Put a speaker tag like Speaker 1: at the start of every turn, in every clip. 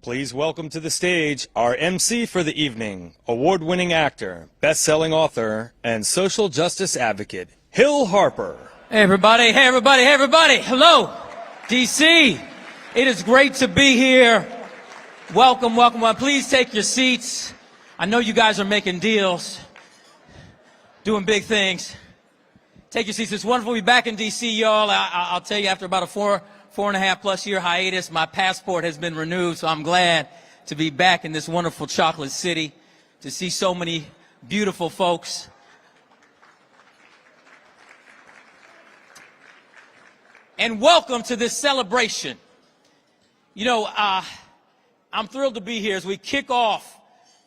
Speaker 1: Please welcome to the stage our MC for the evening, award-winning actor, best-selling author, and social justice advocate, Hill Harper.
Speaker 2: Hey everybody, hey everybody, hey everybody. Hello, DC. It is great to be here. Welcome, welcome. Please take your seats. I know you guys are making deals, doing big things. Take your seats. It's wonderful to be back in DC, y'all. I'll tell you, after about a four and a half plus year hiatus, my passport has been renewed, so I'm glad to be back in this wonderful chocolate city, to see so many beautiful folks. And welcome to this celebration. You know, I'm thrilled to be here as we kick off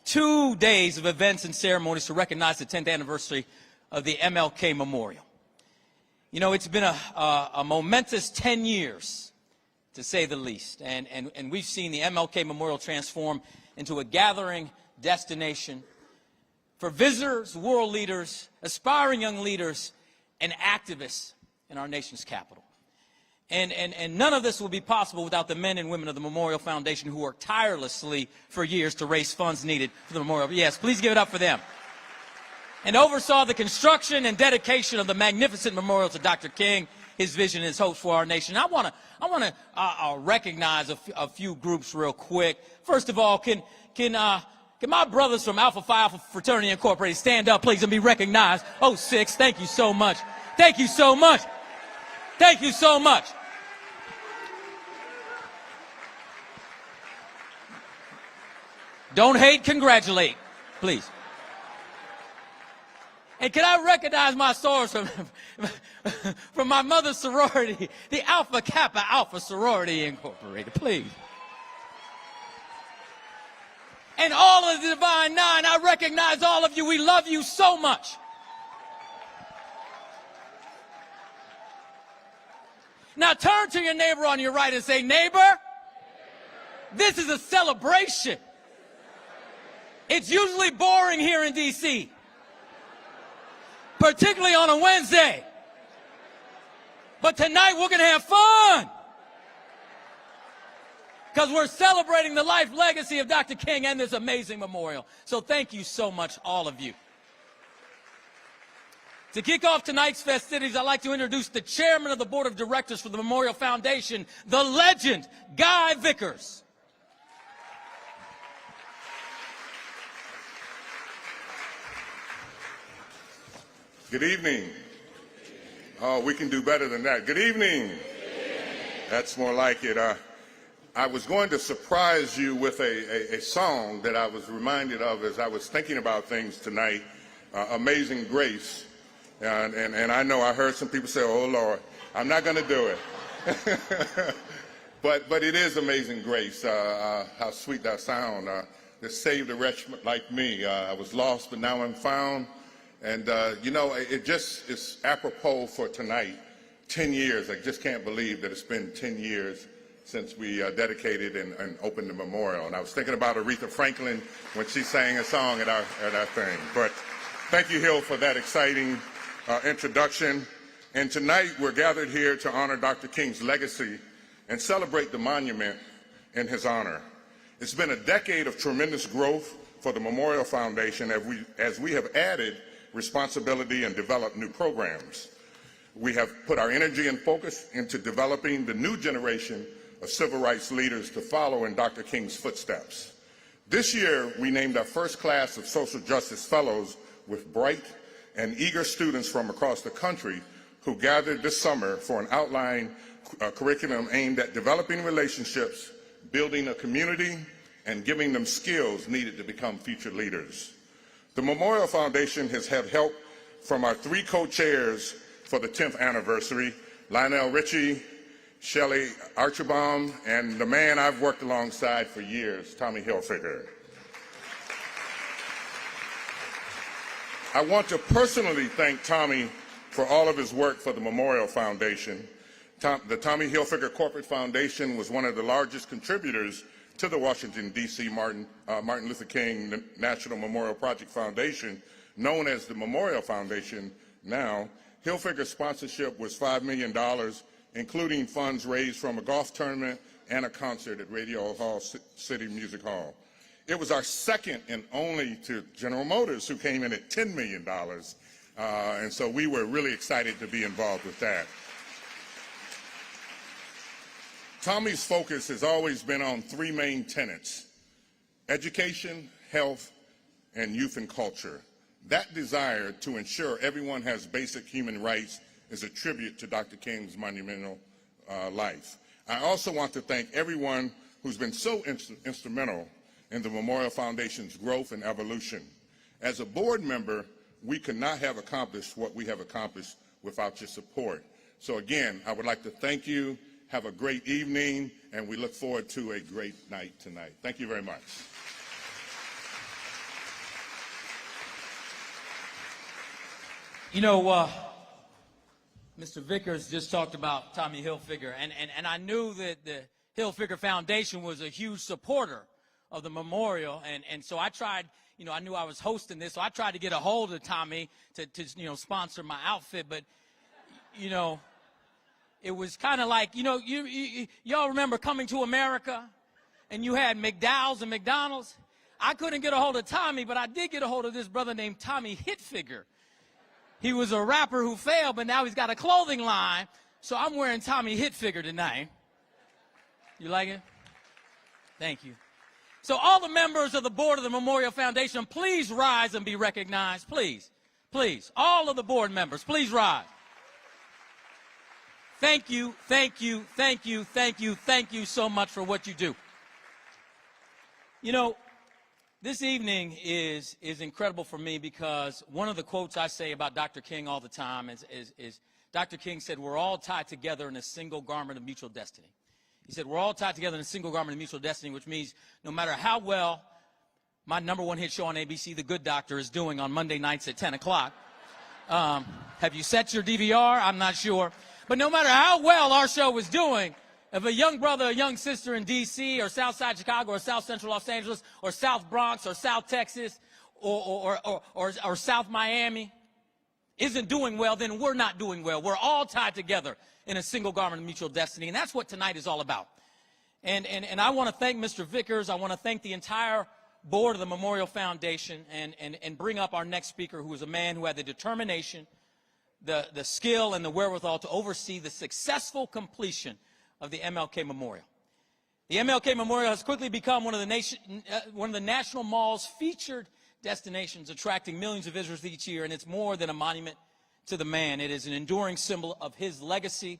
Speaker 2: 2 days of events and ceremonies to recognize the 10th anniversary of the MLK Memorial. You know, it's been a momentous 10 years, to say the least. And we've seen the MLK Memorial transform into a gathering destination for visitors, world leaders, aspiring young leaders, and activists in our nation's capital. And none of this would be possible without the men and women of the Memorial Foundation who worked tirelessly for years to raise funds needed for the memorial. Yes, please give it up for them. And oversaw the construction and dedication of the magnificent memorial to Dr. King, his vision and his hopes for our nation. I want to recognize a few groups real quick. First of all, can my brothers from Alpha Phi Alpha Fraternity Incorporated stand up, please, and be recognized? Oh, 6, thank you so much. Thank you so much. Thank you so much. Don't hate, congratulate, please. And can I recognize my source from my mother's sorority, the Alpha Kappa Alpha Sorority Incorporated, please. And all of the Divine Nine, I recognize all of you. We love you so much. Now turn to your neighbor on your right and say, neighbor, this is a celebration. It's usually boring here in DC, particularly on a Wednesday. But tonight we're going to have fun because we're celebrating the life legacy of Dr. King and this amazing memorial. So thank you so much, all of you. To kick off tonight's festivities, I'd like to introduce the chairman of the board of directors for the Memorial Foundation, the legend, Guy Vickers.
Speaker 3: Good evening. Oh, we can do better than that. Good evening. That's more like it. I was going to surprise you with a song that I was reminded of as I was thinking about things tonight, Amazing Grace. And I know I heard some people say, oh, Lord, I'm not going to do it. but it is Amazing Grace, how sweet that sound. That saved a wretch like me. I was lost, but now I'm found. And, you know, it just is apropos for tonight, 10 years. I just can't believe that it's been 10 years since we dedicated and opened the memorial. And I was thinking about Aretha Franklin when she sang a song at our thing. But thank you, Hill, for that exciting introduction. And tonight we're gathered here to honor Dr. King's legacy and celebrate the monument in his honor. It's been a decade of tremendous growth for the Memorial Foundation as we have added responsibility and developed new programs. We have put our energy and focus into developing the new generation of civil rights leaders to follow in Dr. King's footsteps. This year, we named our first class of social justice fellows with bright and eager students from across the country who gathered this summer for an outline curriculum aimed at developing relationships, building a community, and giving them skills needed to become future leaders. The Memorial Foundation has had help from our 3 co-chairs for the 10th anniversary, Lionel Richie, Shelley Archibald, and the man I've worked alongside for years, Tommy Hilfiger. I want to personally thank Tommy for all of his work for the Memorial Foundation. The Tommy Hilfiger Corporate Foundation was one of the largest contributors to the Washington, D.C. Martin Luther King National Memorial Project Foundation, known as the Memorial Foundation now. Hilfiger's sponsorship was $5 million, including funds raised from a golf tournament and a concert at Radio Hall City Music Hall. It was our second and only to General Motors, who came in at $10 million. And so we were really excited to be involved with that. Tommy's focus has always been on three main tenets: education, health, and youth and culture. That desire to ensure everyone has basic human rights is a tribute to Dr. King's monumental life. I also want to thank everyone who's been so instrumental in the Memorial Foundation's growth and evolution. As a board member, we could not have accomplished what we have accomplished without your support. So again, I would like to thank you. Have a great evening, and we look forward to a great night tonight. Thank you very much.
Speaker 2: You know, Mr. Vickers just talked about Tommy Hilfiger, and I knew that the Hilfiger Foundation was a huge supporter of the memorial, and so I tried, you know, I knew I was hosting this, so I tried to get a hold of Tommy to you know, sponsor my outfit, but, you know, it was kind of like, you know, y'all remember Coming to America, and you had McDowell's and McDonald's? I couldn't get a hold of Tommy, but I did get a hold of this brother named Tommy Hilfiger. He was a rapper who failed, but now he's got a clothing line, so I'm wearing Tommy Hilfiger tonight. You like it? Thank you. So all the members of the board of the Memorial Foundation, please rise and be recognized. Please, please. All of the board members, please rise. Thank you, thank you, thank you, thank you, thank you so much for what you do. You know, this evening is incredible for me because one of the quotes I say about Dr. King all the time is Dr. King said, "We're all tied together in a single garment of mutual destiny." He said, "We're all tied together in a single garment of mutual destiny," which means no matter how well my #1 hit show on ABC, The Good Doctor, is doing on Monday nights at 10 o'clock. Have you set your DVR? I'm not sure. But no matter how well our show was doing, if a young brother or young sister in D.C. or Southside Chicago or South Central Los Angeles or South Bronx or South Texas or South Miami isn't doing well, then we're not doing well. We're all tied together in a single garment of mutual destiny, and that's what tonight is all about. And I want to thank Mr. Vickers. I want to thank the entire board of the Memorial Foundation and bring up our next speaker, who is a man who had the determination, the skill, and the wherewithal to oversee the successful completion of the MLK Memorial. The MLK Memorial has quickly become one of the National Mall's featured destinations, attracting millions of visitors each year, and it's more than a monument to the man. It is an enduring symbol of his legacy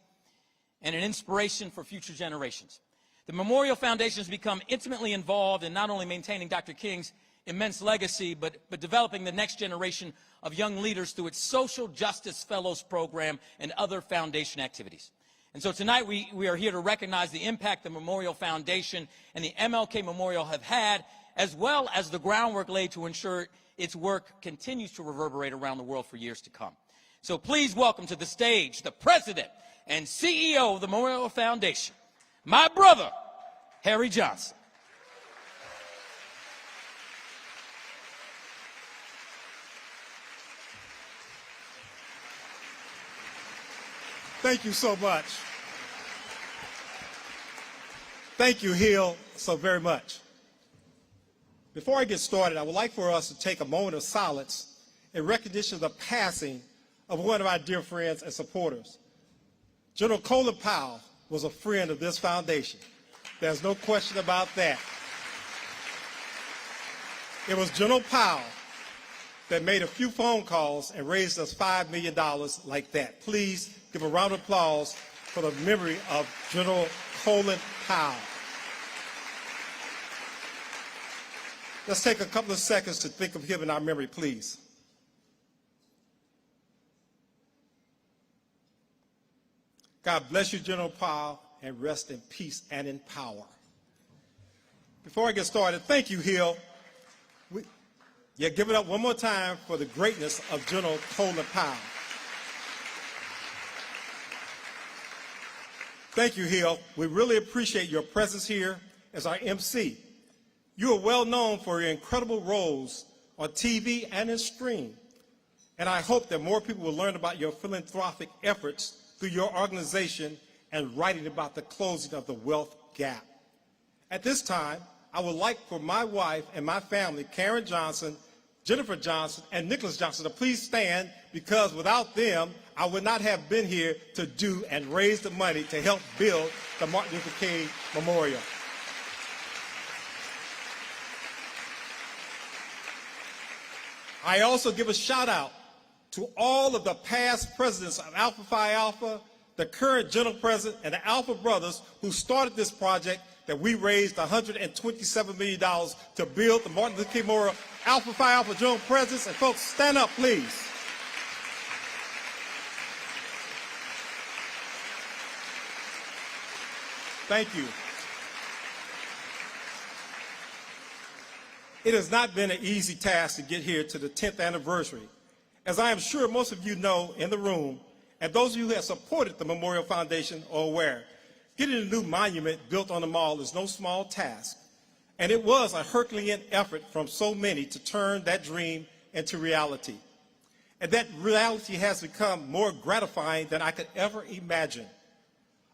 Speaker 2: and an inspiration for future generations. The Memorial Foundation has become intimately involved in not only maintaining Dr. King's immense legacy, but developing the next generation of young leaders through its Social Justice Fellows Program and other foundation activities. And so tonight we are here to recognize the impact the Memorial Foundation and the MLK Memorial have had, as well as the groundwork laid to ensure its work continues to reverberate around the world for years to come. So please welcome to the stage the President and CEO of the Memorial Foundation, my brother, Harry Johnson.
Speaker 4: Thank you so much. Thank you, Hill, so very much. Before I get started, I would like for us to take a moment of silence in recognition of the passing of one of our dear friends and supporters. General Colin Powell was a friend of this foundation. There's no question about that. It was General Powell that made a few phone calls and raised us $5 million like that. Please give a round of applause for the memory of General Colin Powell. Let's take a couple of seconds to think of him in our memory, please. God bless you, General Powell, and rest in peace and in power. Before I get started, thank you, Hill. Give it up one more time for the greatness of General Colin Powell. Thank you, Hill. We really appreciate your presence here as our MC. You are well known for your incredible roles on TV and in stream, and I hope that more people will learn about your philanthropic efforts through your organization and writing about the closing of the wealth gap. At this time, I would like for my wife and my family, Karen Johnson, Jennifer Johnson, and Nicholas Johnson, to please stand, because without them, I would not have been here to do and raise the money to help build the Martin Luther King Memorial. I also give a shout out to all of the past presidents of Alpha Phi Alpha, the current general president, and the Alpha brothers who started this project that we raised $127 million to build the Martin Luther King Memorial. Alpha Phi Alpha general presidents, and folks, stand up, please. Thank you. It has not been an easy task to get here to the 10th anniversary. As I am sure most of you know in the room, and those of you who have supported the Memorial Foundation are aware, getting a new monument built on the mall is no small task. And it was a Herculean effort from so many to turn that dream into reality. And that reality has become more gratifying than I could ever imagine.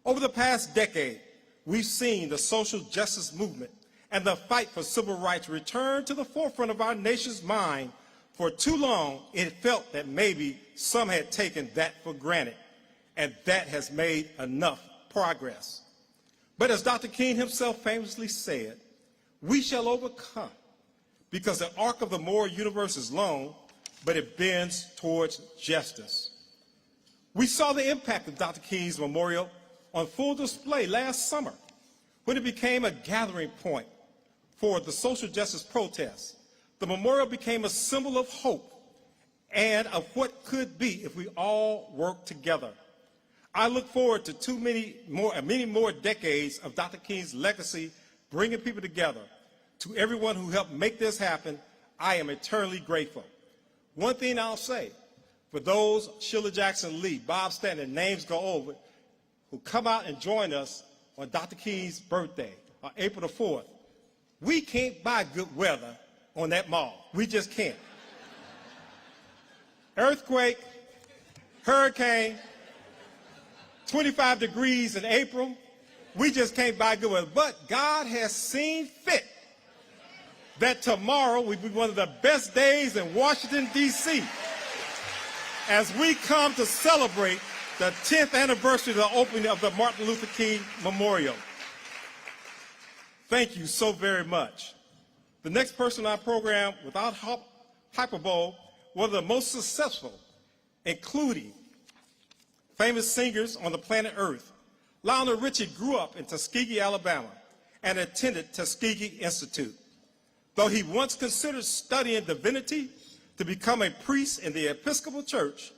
Speaker 4: Over the past decade, we've seen the social justice movement and the fight for civil rights return to the forefront of our nation's mind. For too long, it felt that maybe some had taken that for granted, and that has made enough progress. But as Dr. King himself famously said, we shall overcome, because the arc of the moral universe is long, but it bends towards justice. We saw the impact of Dr. King's memorial on full display last summer, when it became a gathering point for the social justice protests. The memorial became a symbol of hope and of what could be if we all work together. I look forward to many more decades of Dr. King's legacy, bringing people together. To everyone who helped make this happen, I am eternally grateful. One thing I'll say, for those Sheila Jackson Lee, Bob Stanton, names go over, who come out and join us on Dr. King's birthday, on April the 4th, we can't buy good weather on that mall. We just can't. Earthquake, hurricane, 25 degrees in April, we just can't buy good weather. But God has seen fit that tomorrow will be one of the best days in Washington, D.C. as we come to celebrate the 10th anniversary of the opening of the Martin Luther King Memorial. Thank you so very much. The next person on our program, without hyperbole, one of the most successful, including famous singers on the planet Earth. Lionel Richie grew up in Tuskegee, Alabama, and attended Tuskegee Institute. Though he once considered studying divinity to become a priest in the Episcopal Church,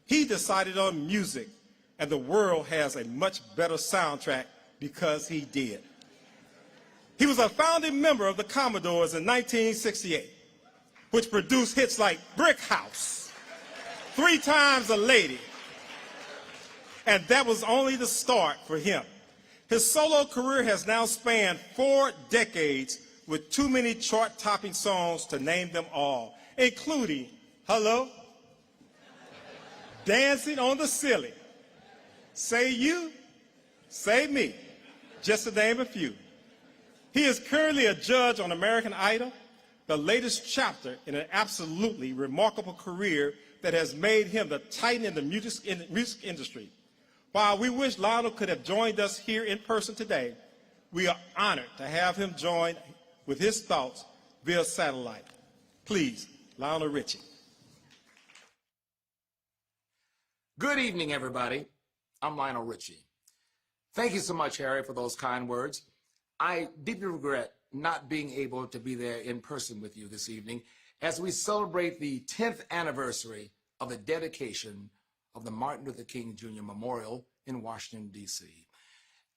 Speaker 4: he decided on music, and the world has a much better soundtrack because he did. He was a founding member of the Commodores in 1968, which produced hits like Brick House, 3 Times a Lady, and that was only the start for him. His solo career has now spanned 4 decades with too many chart-topping songs to name them all, including Hello, Dancing on the Ceiling, Say You, Say Me, just to name a few. He is currently a judge on American Idol, the latest chapter in an absolutely remarkable career that has made him the titan in the music industry. While we wish Lionel could have joined us here in person today, we are honored to have him join with his thoughts via satellite. Please, Lionel Richie.
Speaker 5: Good evening, everybody. I'm Lionel Richie. Thank you so much, Harry, for those kind words. I deeply regret not being able to be there in person with you this evening as we celebrate the 10th anniversary of the dedication of the Martin Luther King Jr. Memorial in Washington, D.C.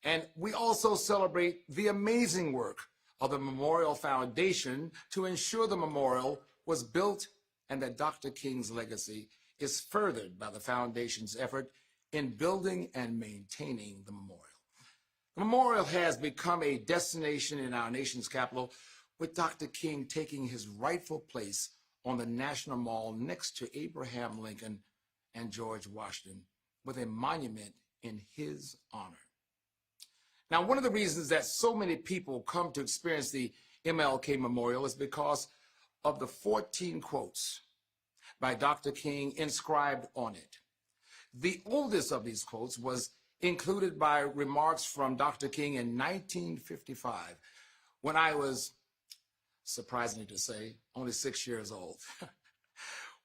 Speaker 5: And we also celebrate the amazing work of the Memorial Foundation to ensure the memorial was built and that Dr. King's legacy is furthered by the foundation's effort in building and maintaining the memorial. The memorial has become a destination in our nation's capital, with Dr. King taking his rightful place on the National Mall next to Abraham Lincoln and George Washington, with a monument in his honor. Now, one of the reasons that so many people come to experience the MLK Memorial is because of the 14 quotes by Dr. King inscribed on it. The oldest of these quotes was included by remarks from Dr. King in 1955, when I was, surprisingly to say, only 6 years old.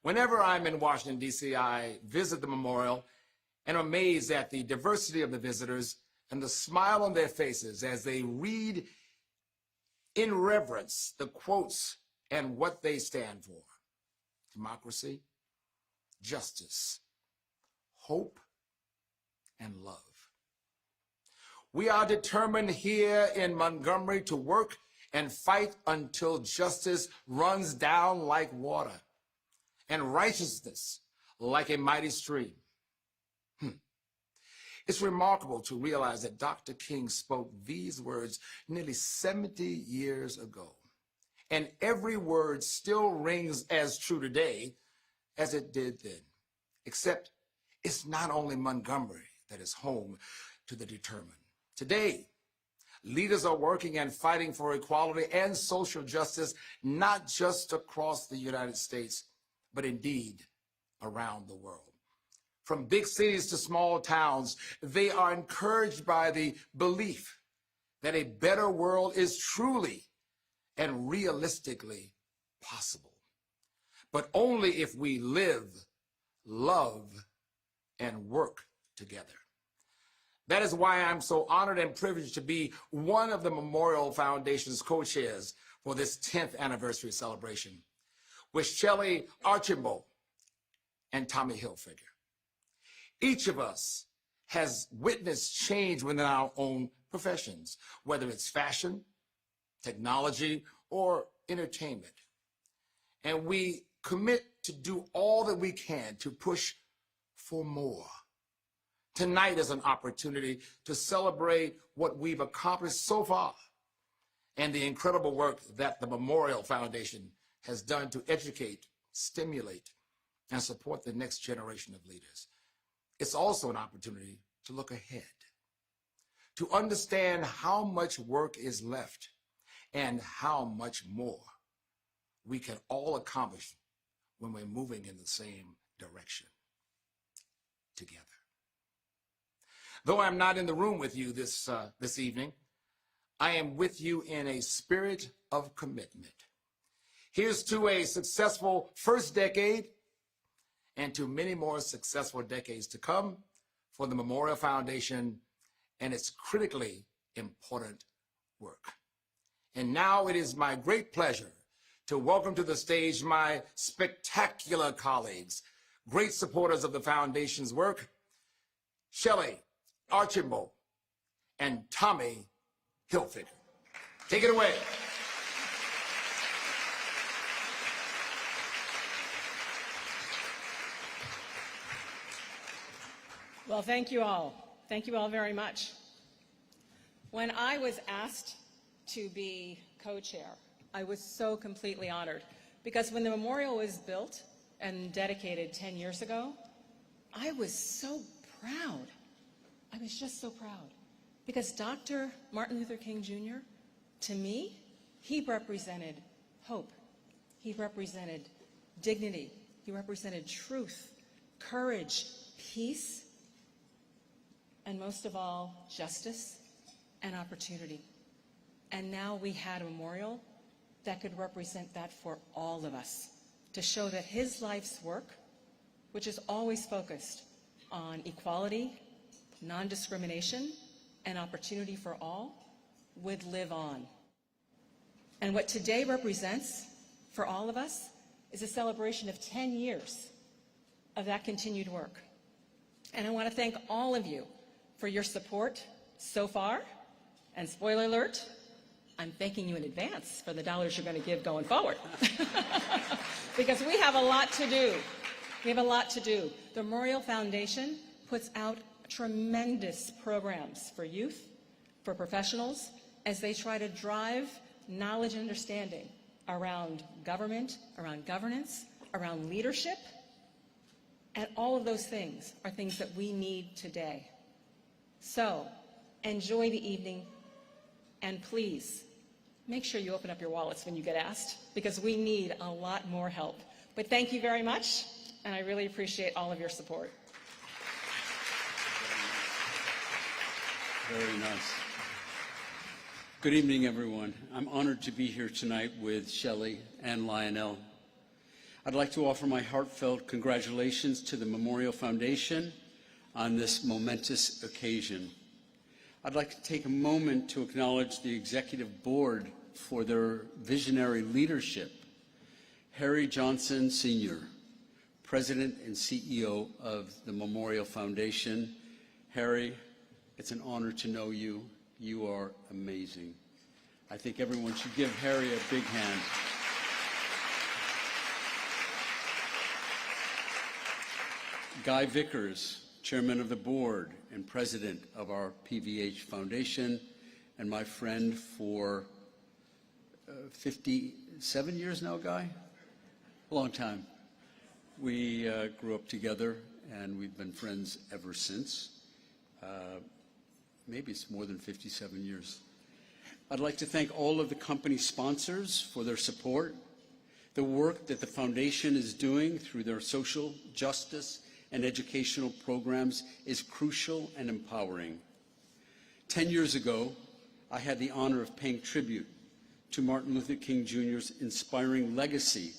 Speaker 5: Whenever I'm in Washington, D.C., I visit the memorial and am amazed at the diversity of the visitors and the smile on their faces as they read in reverence the quotes and what they stand for. Democracy, justice, hope, and love. We are determined here in Montgomery to work and fight until justice runs down like water and righteousness like a mighty stream. It's remarkable to realize that Dr. King spoke these words nearly 70 years ago, and every word still rings as true today as it did then, except it's not only Montgomery that is home to the determined. Today, leaders are working and fighting for equality and social justice, not just across the United States, but indeed around the world. From big cities to small towns, they are encouraged by the belief that a better world is truly and realistically possible, but only if we live, love, and work together. That is why I'm so honored and privileged to be one of the Memorial Foundation's co-chairs for this 10th anniversary celebration with Shelley Archambault and Tommy Hilfiger. Each of us has witnessed change within our own professions, whether it's fashion, technology, or entertainment. And we commit to do all that we can to push for more. Tonight is an opportunity to celebrate what we've accomplished so far and the incredible work that the Memorial Foundation has done to educate, stimulate, and support the next generation of leaders. It's also an opportunity to look ahead, to understand how much work is left and how much more we can all accomplish when we're moving in the same direction together. Though I'm not in the room with you this evening, I am with you in a spirit of commitment. Here's to a successful first decade and to many more successful decades to come for the Memorial Foundation and its critically important work. And now it is my great pleasure to welcome to the stage my spectacular colleagues, great supporters of the Foundation's work, Shelley Archambault and Tommy Hilfiger. Take it away.
Speaker 6: Well, thank you all. Thank you all very much. When I was asked to be co-chair, I was so completely honored because when the memorial was built and dedicated 10 years ago, I was so proud. I was just so proud because Dr. Martin Luther King Jr., to me, he represented hope. He represented dignity. He represented truth, courage, peace, and most of all, justice and opportunity. And now we had a memorial that could represent that for all of us, to show that his life's work, which is always focused on equality, non-discrimination, and opportunity for all, would live on. And what today represents for all of us is a celebration of 10 years of that continued work. And I want to thank all of you for your support so far. And spoiler alert, I'm thanking you in advance for the dollars you're going to give going forward. Because we have a lot to do. We have a lot to do. The Memorial Foundation puts out tremendous programs for youth, for professionals, as they try to drive knowledge and understanding around government, around governance, around leadership. And all of those things are things that we need today. So, enjoy the evening, and please, make sure you open up your wallets when you get asked, because we need a lot more help. But thank you very much, and I really appreciate all of your support.
Speaker 7: Very nice. Good evening, everyone. I'm honored to be here tonight with Shelley and Lionel. I'd like to offer my heartfelt congratulations to the Memorial Foundation on this momentous occasion. I'd like to take a moment to acknowledge the Executive Board for their visionary leadership. Harry Johnson, Sr., President and CEO of the Memorial Foundation. Harry, it's an honor to know you. You are amazing. I think everyone should give Harry a big hand. Guy Vickers, Chairman of the Board and President of our PVH Foundation, and my friend for 57 years now, Guy? A long time. We grew up together, and we've been friends ever since. Maybe it's more than 57 years. I'd like to thank all of the company sponsors for their support, the work that the foundation is doing through their social justice and educational programs is crucial and empowering. 10 years ago, I had the honor of paying tribute to Martin Luther King Jr.'s inspiring legacy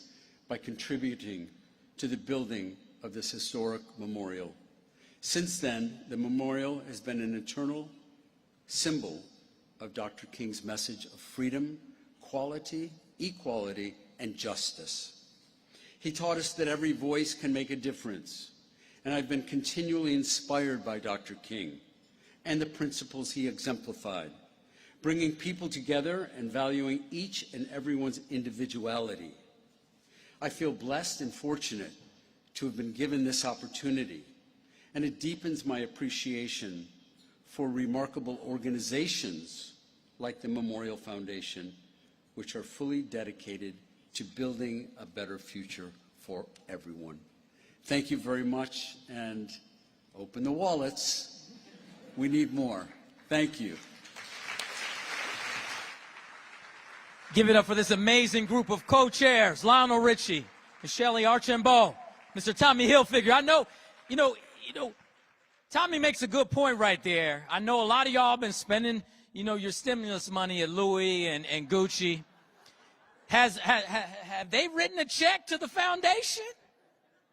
Speaker 7: by contributing to the building of this historic memorial. Since then, the memorial has been an eternal symbol of Dr. King's message of freedom, quality, equality, and justice. He taught us that every voice can make a difference, and I've been continually inspired by Dr. King and the principles he exemplified, bringing people together and valuing each and everyone's individuality. I feel blessed and fortunate to have been given this opportunity, and it deepens my appreciation for remarkable organizations like the Memorial Foundation, which are fully dedicated to building a better future for everyone. Thank you very much, and open the wallets. We need more. Thank you.
Speaker 2: Give it up for this amazing group of co-chairs, Lionel Richie, Ms. Shelley Archambault, Mr. Tommy Hilfiger. I know, you know, Tommy makes a good point right there. I know a lot of y'all been spending, your stimulus money at Louis and Gucci. Have they written a check to the foundation?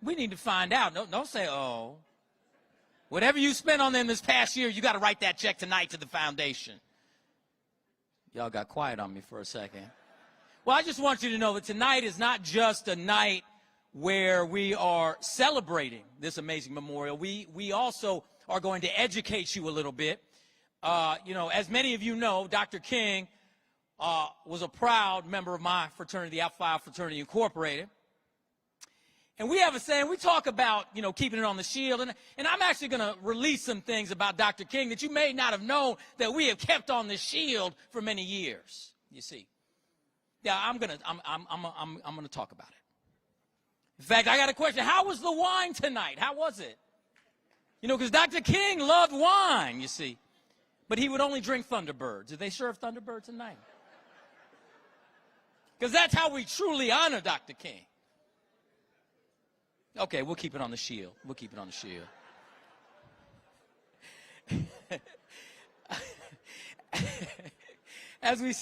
Speaker 2: We need to find out. Don't say, oh. Whatever you spent on them this past year, you got to write that check tonight to the foundation. Y'all got quiet on me for a second. Well, I just want you to know that tonight is not just a night where we are celebrating this amazing memorial. We also are going to educate you a little bit. As many of you know, Dr. King was a proud member of my fraternity, Alpha Phi Fraternity Incorporated. And we have a saying, we talk about, keeping it on the shield. And I'm actually going to release some things about Dr. King that you may not have known that we have kept on the shield for many years, you see. Yeah, I'm going to talk about it. In fact, I got a question. How was the wine tonight? How was it? Because Dr. King loved wine, you see. But he would only drink Thunderbirds. Did they serve Thunderbirds tonight? Because that's how we truly honor Dr. King. Okay, we'll keep it on the shield. We'll keep it on the shield. As we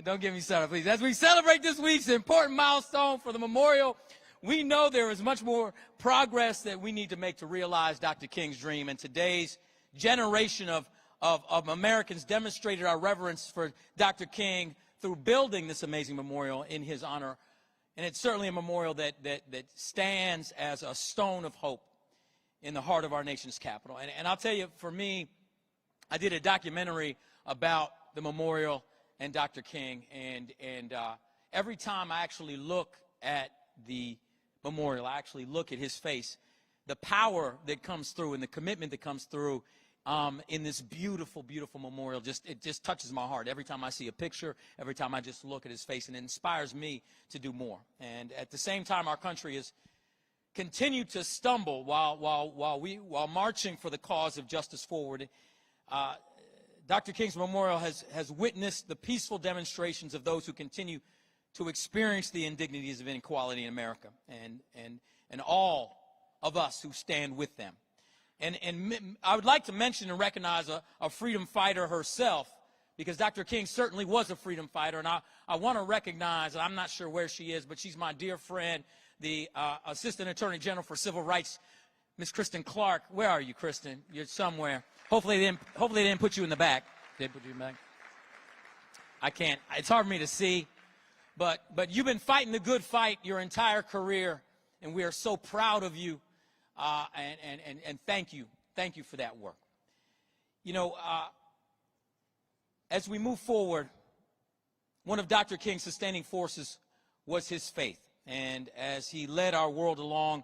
Speaker 2: don't get me started, please. As we celebrate this week's important milestone for the memorial, we know there is much more progress that we need to make to realize Dr. King's dream. And today's generation of Americans demonstrated our reverence for Dr. King through building this amazing memorial in his honor. And it's certainly a memorial that stands as a stone of hope in the heart of our nation's capital. And I'll tell you, for me, I did a documentary about the memorial and Dr. King. And every time I actually look at the memorial, I actually look at his face, the power that comes through and the commitment that comes through in this beautiful, beautiful memorial, it just touches my heart. Every time I see a picture, every time I just look at his face, and it inspires me to do more. And at the same time, our country has continued to stumble while marching for the cause of justice forward. Dr. King's memorial has witnessed the peaceful demonstrations of those who continue to experience the indignities of inequality in America, and all of us who stand with them. And I would like to mention and recognize a freedom fighter herself, because Dr. King certainly was a freedom fighter, and I want to recognize, and I'm not sure where she is, but she's my dear friend, the Assistant Attorney General for Civil Rights, Miss Kristen Clark. Where are you, Kristen? You're somewhere. Hopefully they didn't put you in the back. Did they put you in the back? I can't. It's hard for me to see. But you've been fighting the good fight your entire career, and we are so proud of you, and thank you. Thank you for that work. You know, as we move forward, one of Dr. King's sustaining forces was his faith. And as he led our world along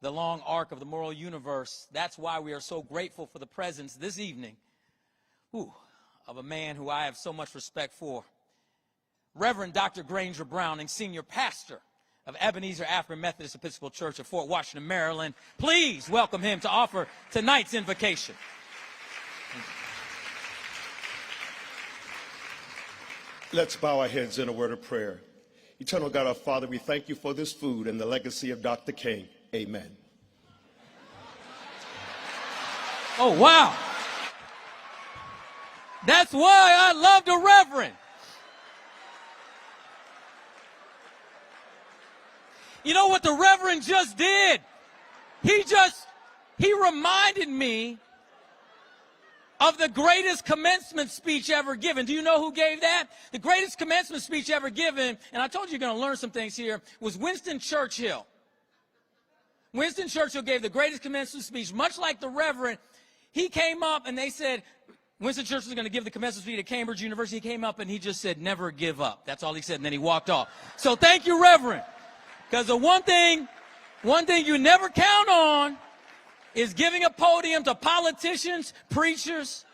Speaker 2: the long arc of the moral universe, that's why we are so grateful for the presence this evening of a man who I have so much respect for. Reverend Dr. Granger Browning, Senior Pastor of Ebenezer African Methodist Episcopal Church of Fort Washington, Maryland. Please welcome him to offer tonight's invocation.
Speaker 8: Let's bow our heads in a word of prayer. Eternal God, our Father, we thank you for this food and the legacy of Dr. King. Amen.
Speaker 2: Oh, wow. That's why I love the Reverend. You know what the Reverend just did? He reminded me of the greatest commencement speech ever given. Do you know who gave that? The greatest commencement speech ever given, and I told you you're going to learn some things here, was Winston Churchill. Winston Churchill gave the greatest commencement speech, much like the Reverend. He came up and they said, Winston Churchill was going to give the commencement speech at Cambridge University. He came up and he just said, never give up. That's all he said, and then he walked off. So thank you, Reverend. Because the one thing you never count on is giving a podium to politicians, preachers.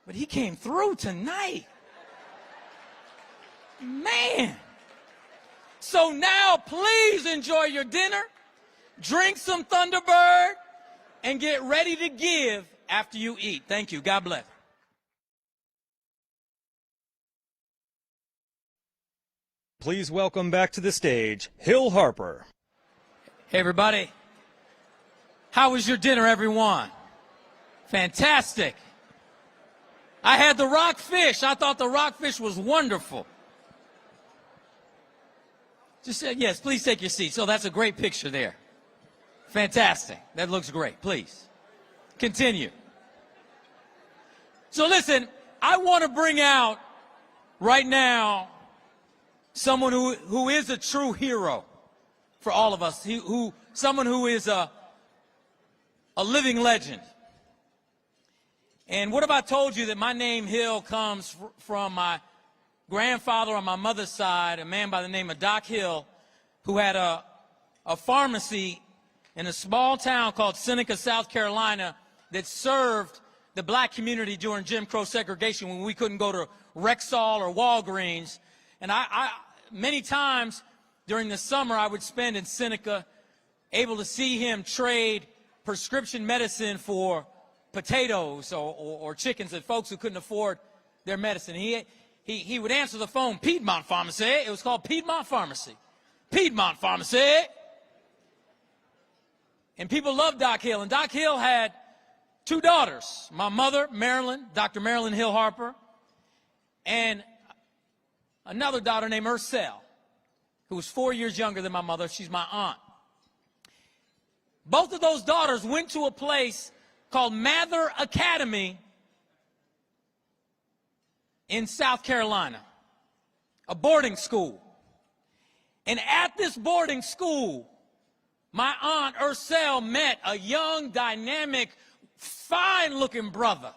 Speaker 2: But he came through tonight. Man. So now please enjoy your dinner, drink some Thunderbird, and get ready to give after you eat. Thank you. God bless.
Speaker 1: Please welcome back to the stage, Hill Harper.
Speaker 2: Hey, everybody. How was your dinner, everyone? Fantastic. I had the rockfish. I thought the rockfish was wonderful. Just say, yes, please take your seat. So that's a great picture there. Fantastic. That looks great. Please continue. So listen, I want to bring out right now someone who is a true hero for all of us, someone who is a living legend. And what if I told you that my name Hill comes from my grandfather on my mother's side, a man by the name of Doc Hill, who had a pharmacy in a small town called Seneca, South Carolina, that served the black community during Jim Crow segregation when we couldn't go to Rexall or Walgreens. And I many times during the summer I would spend in Seneca, able to see him trade prescription medicine for potatoes or chickens that folks who couldn't afford their medicine. He would answer the phone, Piedmont Pharmacy. It was called Piedmont Pharmacy. Piedmont Pharmacy. And people loved Doc Hill. And Doc Hill had two daughters, my mother, Marilyn, Dr. Marilyn Hill Harper, and another daughter named Ursel, who was 4 years younger than my mother. She's my aunt. Both of those daughters went to a place called Mather Academy in South Carolina, a boarding school. And at this boarding school, my aunt Ursel met a young, dynamic, fine-looking brother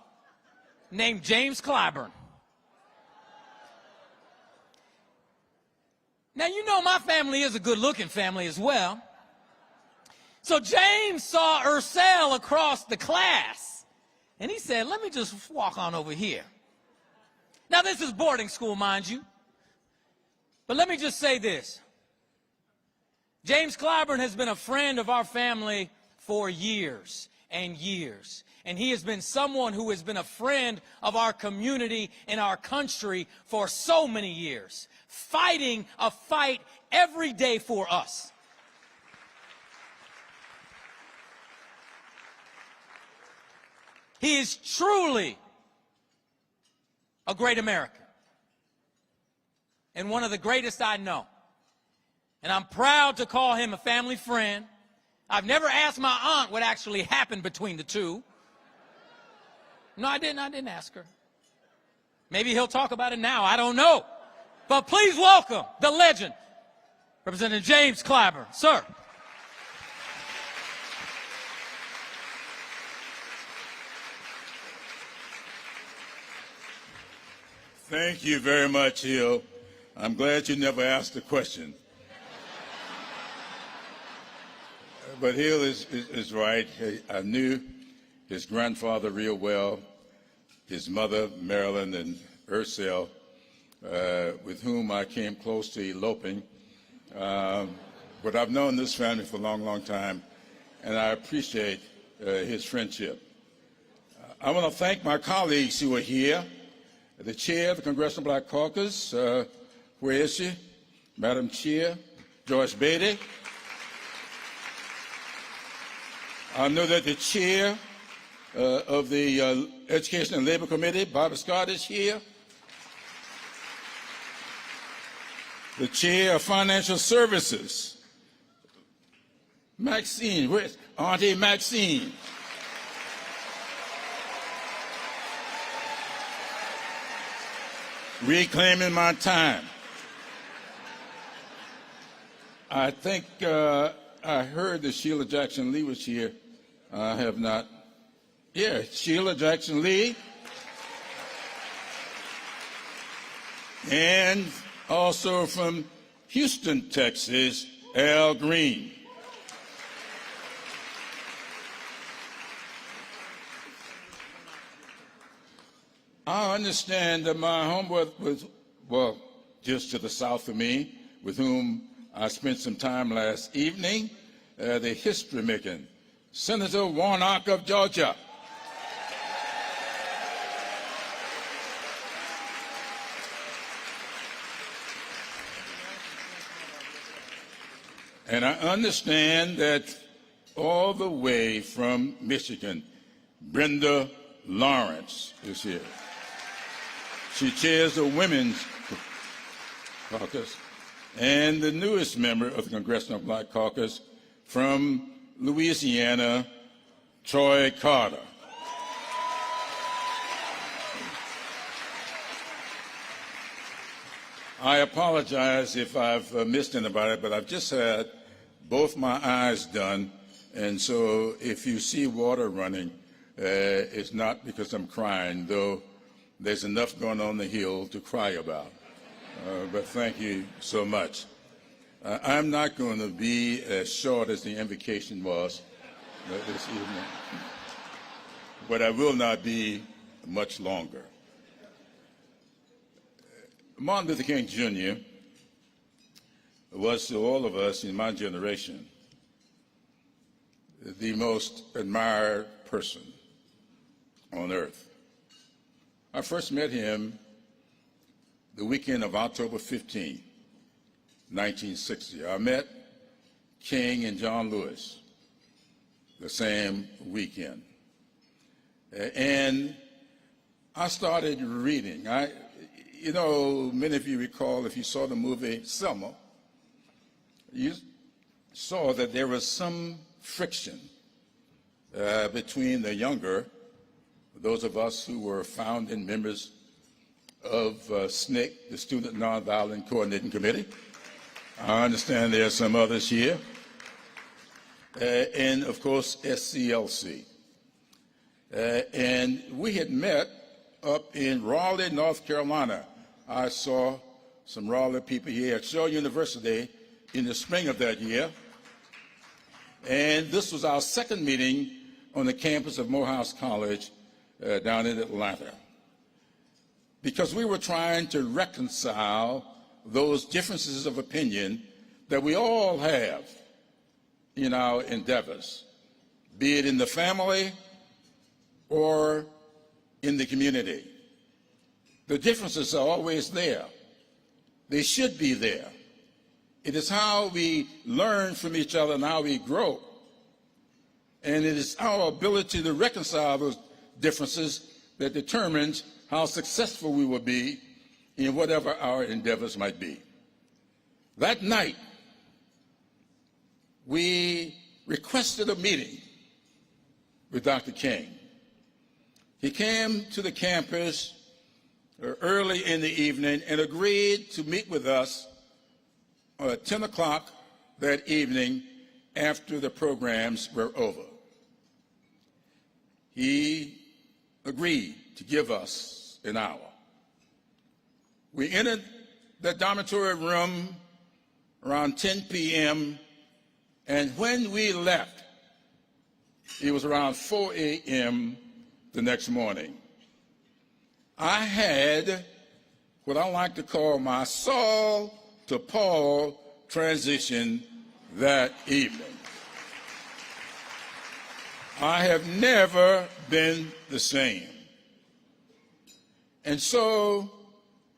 Speaker 2: named James Clyburn. Now, you know my family is a good-looking family as well. So James saw Ursel across the class, and he said, let me just walk on over here. Now, this is boarding school, mind you. But let me just say this. James Clyburn has been a friend of our family for years. and years. And he has been someone who has been a friend of our community and our country for so many years, fighting a fight every day for us. He is truly a great American and one of the greatest I know. And I'm proud to call him a family friend. I've never asked my aunt what actually happened between the two. No, I didn't ask her. Maybe he'll talk about it now. I don't know. But please welcome the legend, Representative James Clyburn. Sir.
Speaker 9: Thank you very much, Hill. I'm glad you never asked a question. But Hill is right. I knew his grandfather real well, his mother, Marilyn, and Ursel, with whom I came close to eloping. But I've known this family for a long, long time, and I appreciate his friendship. I want to thank my colleagues who are here. The chair of the Congressional Black Caucus, where is she? Madam Chair, Joyce Beatty. I know that the chair of the Education and Labor Committee, Bobby Scott, is here. The chair of Financial Services, Maxine, where's Auntie Maxine? Reclaiming my time. I think I heard that Sheila Jackson Lee was here. I have not. Yeah, Sheila Jackson Lee. And also from Houston, Texas, Al Green. I understand that my homeboy was, well, just to the south of me, with whom I spent some time last evening, the history-making Senator Warnock of Georgia. And I understand that all the way from Michigan, Brenda Lawrence is here. She chairs the Women's Caucus, and the newest member of the Congressional Black Caucus from Louisiana, Troy Carter. I apologize if I've missed anybody, but I've just had both my eyes done, and so if you see water running, it's not because I'm crying, though there's enough going on the Hill to cry about. But thank you so much. I'm not going to be as short as the invocation was this evening, but I will not be much longer. Martin Luther King Jr. was to all of us in my generation the most admired person on earth. I first met him the weekend of October 15, 1960. I met King and John Lewis the same weekend. And I started reading. You know, many of you recall, if you saw the movie Selma, you saw that there was some friction between the younger, those of us who were founding members of SNCC, the Student Nonviolent Coordinating Committee. I understand there are some others here. And, of course, SCLC. And we had met up in Raleigh, North Carolina. I saw some Raleigh people here at Shaw University in the spring of that year. And this was our second meeting on the campus of Morehouse College down in Atlanta, because we were trying to reconcile those differences of opinion that we all have in our endeavors be it in the family or in the community. The differences are always there. They should be there. It is how we learn from each other and how we grow. And it is our ability to reconcile those differences that determines how successful we will be in whatever our endeavors might be. That night, we requested a meeting with Dr. King. He came to the campus early in the evening and agreed to meet with us at 10 o'clock that evening after the programs were over. He agreed to give us an hour. We entered the dormitory room around 10 p.m., and when we left, it was around 4 a.m. the next morning. I had what I like to call my Saul to Paul transition that evening. I have never been the same. And so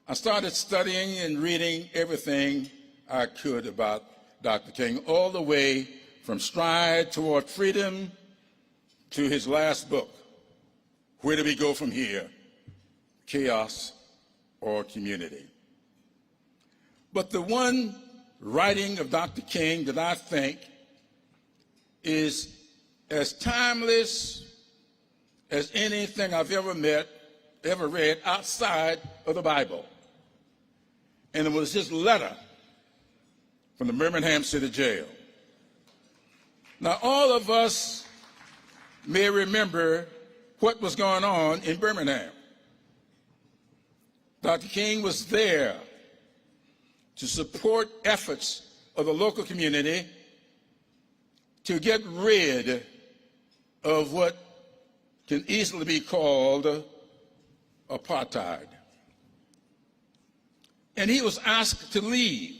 Speaker 9: I started studying and reading everything I could about Dr. King, all the way from Stride Toward Freedom to his last book, Where Do We Go From Here? Chaos or Community. But the one writing of Dr. King that I think is as timeless as anything I've ever read outside of the Bible. And it was his letter from the Birmingham City Jail. Now, all of us may remember what was going on in Birmingham. Dr. King was there to support efforts of the local community to get rid of what can easily be called apartheid. And he was asked to leave.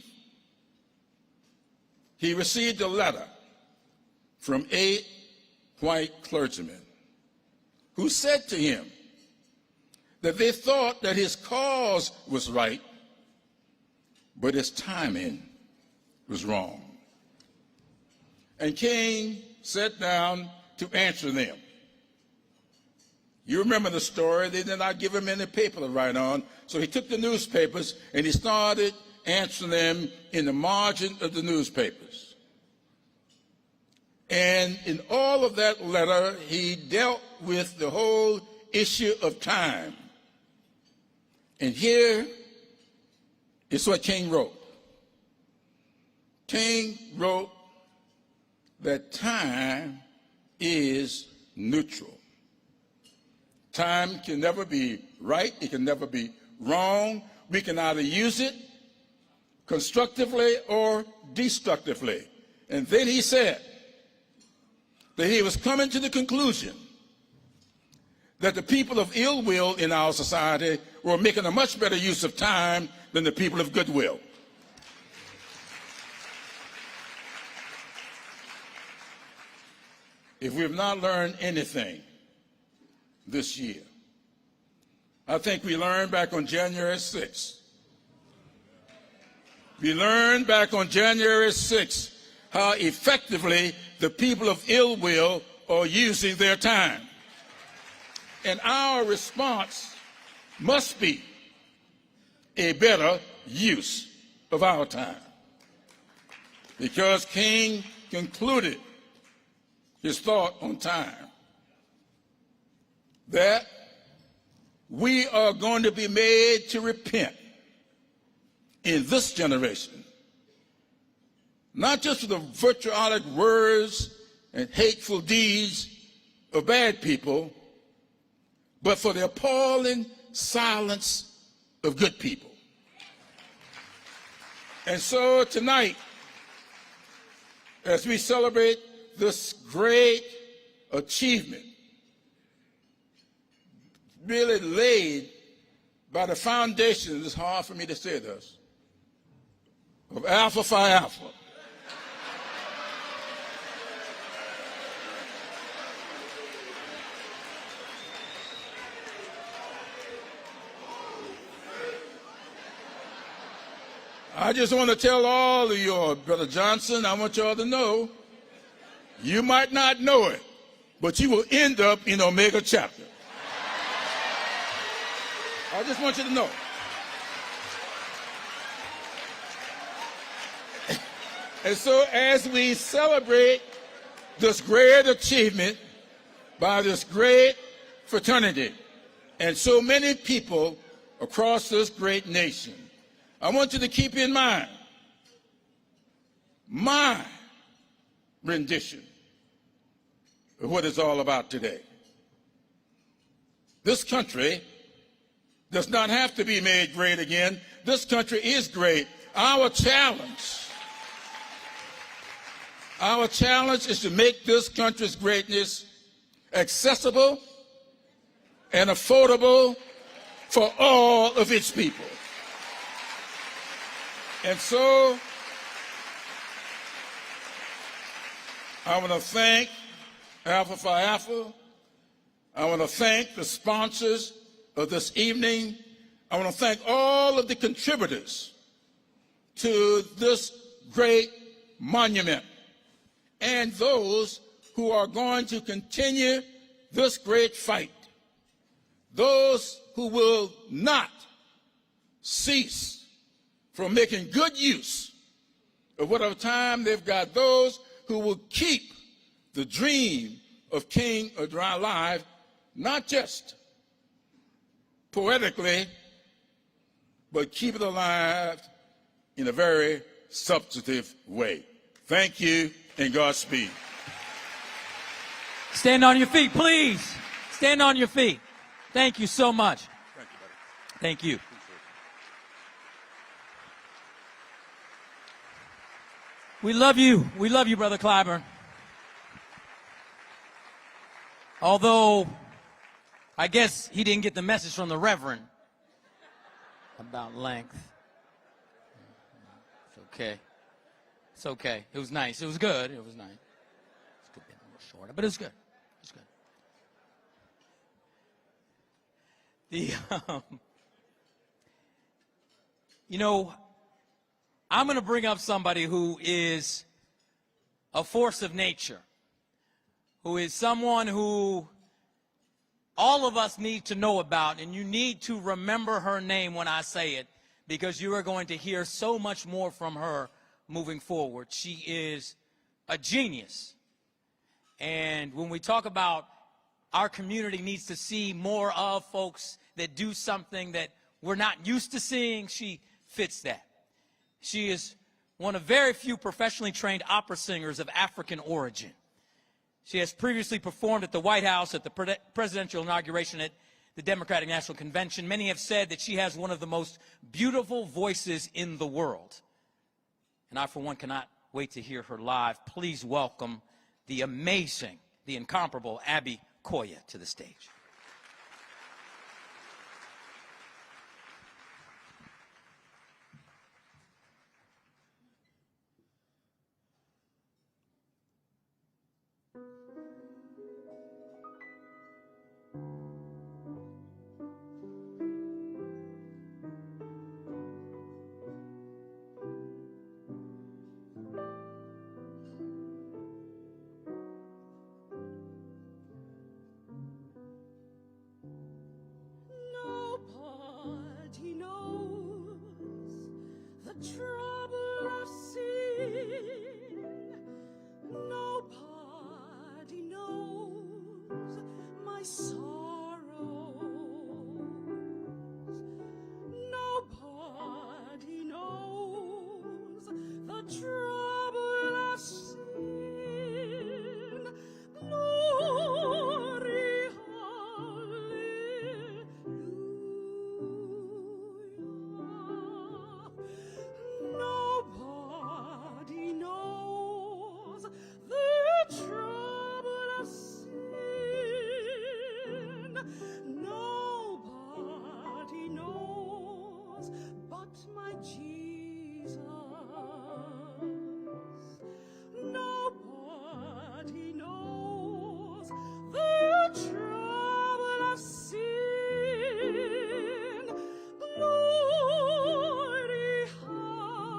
Speaker 9: He received a letter from 8 white clergymen who said to him that they thought that his cause was right, but his timing was wrong. And King sat down to answer them. You remember the story. They did not give him any paper to write on, so he took the newspapers and he started answering them in the margin of the newspapers. And in all of that letter, he dealt with the whole issue of time. And here is what King wrote. King wrote that time is neutral. Time can never be right. It can never be wrong. We can either use it constructively or destructively. And then he said that he was coming to the conclusion that the people of ill will in our society were making a much better use of time than the people of goodwill. If we have not learned anything this year, I think we learned back on January 6th. We learned back on January 6th how effectively the people of ill will are using their time. And our response must be a better use of our time. Because King concluded his thought on time, that we are going to be made to repent in this generation, not just for the vitriolic words and hateful deeds of bad people, but for the appalling silence of good people. And so tonight, as we celebrate this great achievement, really laid by the foundation, it's hard for me to say this, of Alpha Phi Alpha. I just want to tell all of you, Brother Johnson, I want y'all to know, you might not know it, but you will end up in Omega chapter. I just want you to know. And so as we celebrate this great achievement by this great fraternity and so many people across this great nation, I want you to keep in mind my rendition of what it's all about today. This country does not have to be made great again. This country is great. Our challenge is to make this country's greatness accessible and affordable for all of its people. And so I want to thank Alpha Phi Alpha. I want to thank the sponsors of this evening. I want to thank all of the contributors to this great monument and those who are going to continue this great fight, those who will not cease from making good use of whatever time they've got, those who will keep the dream of King alive, not just poetically, but keep it alive in a very substantive way. Thank you, and Godspeed.
Speaker 2: Stand on your feet, please. Stand on your feet. Thank you so much.
Speaker 9: Thank you, buddy.
Speaker 2: Thank you. We love you. We love you, Brother Clyburn. Although, I guess he didn't get the message from the Reverend about length. It's okay. It's okay. It was nice. It was good. It was nice. It could have been a little shorter, but it was good. It was good. You know, I'm going to bring up somebody who is a force of nature, who is someone who all of us need to know about, and you need to remember her name when I say it, because you are going to hear so much more from her moving forward. She is a genius. And when we talk about our community needs to see more of folks that do something that we're not used to seeing, she fits that. She is one of very few professionally trained opera singers of African origin. She has previously performed at the White House at the presidential inauguration at the Democratic National Convention. Many have said that she has one of the most beautiful voices in the world. And I, for one, cannot wait to hear her live. Please welcome the amazing, the incomparable Abby Koya to the stage.
Speaker 10: Nobody knows the trouble I've seen. Nobody knows my sorrows. Nobody knows the trouble I've seen. Glory, hallelujah. Nobody knows the trouble I've seen. Nobody knows but my Jesus. Nobody knows the trouble I've seen. Glory, hallelujah.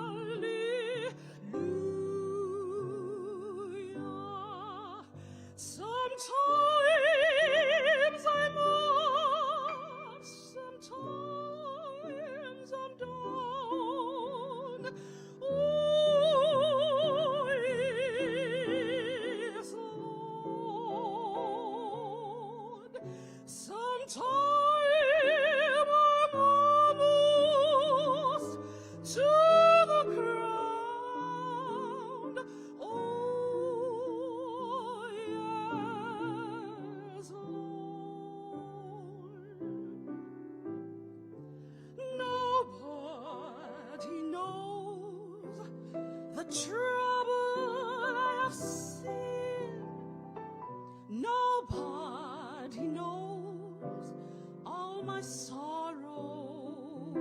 Speaker 10: sorrows.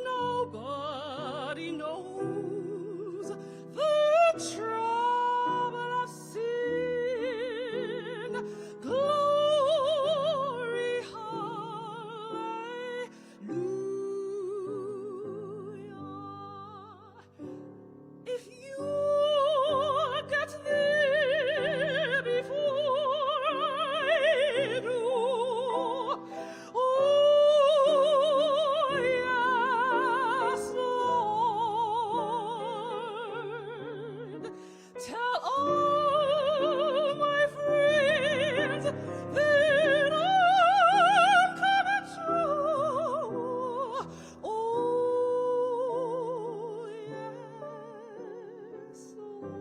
Speaker 10: Nobody knows the trouble I've seen. Glory, hallelujah. If you get there before I do, oh yes, Lord, tell all my friends that I'm coming through. Oh yes, Lord.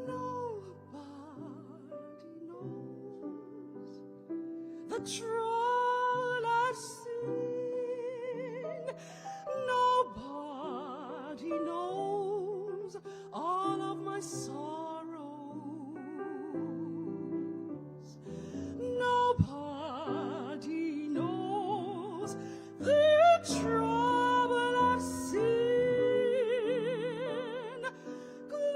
Speaker 10: Nobody knows the trouble I've seen. Nobody knows all of my sorrows. Nobody knows the trouble I've seen. Glory,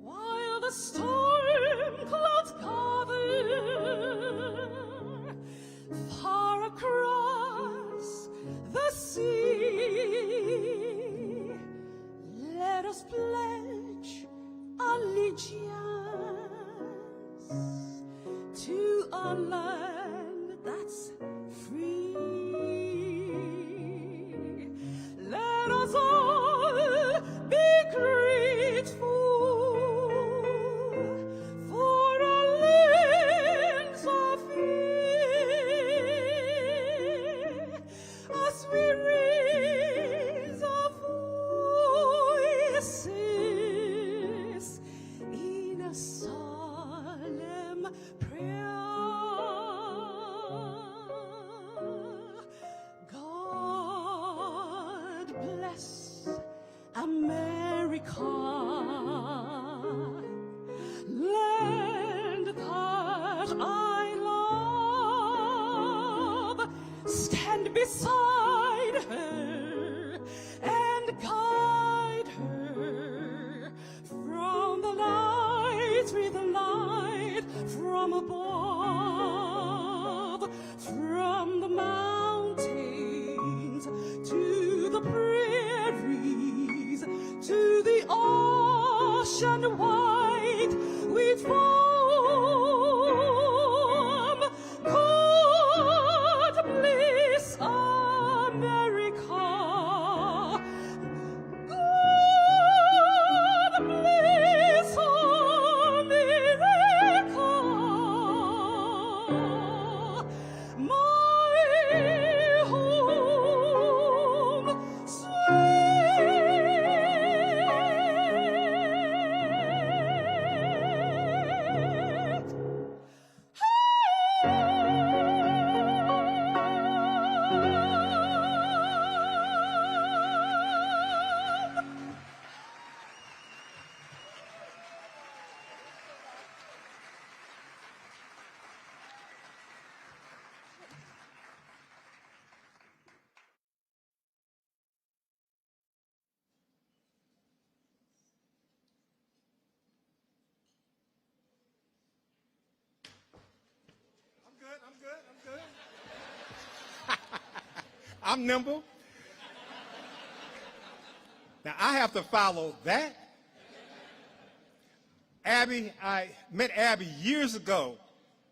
Speaker 10: while the storm clouds gather far across the sea, let us pledge allegiance to a land that's free. Let us all be grateful for our lands are free, as we raise our voices in a solemn prayer. God bless America, land that I love. Stand beside her and guide her from the light with the light from above, from the mountains to the prairies, to the ocean white with foam. God bless America. God bless America. My home
Speaker 4: I'm nimble. Now, I have to follow that. Abby, I met Abby years ago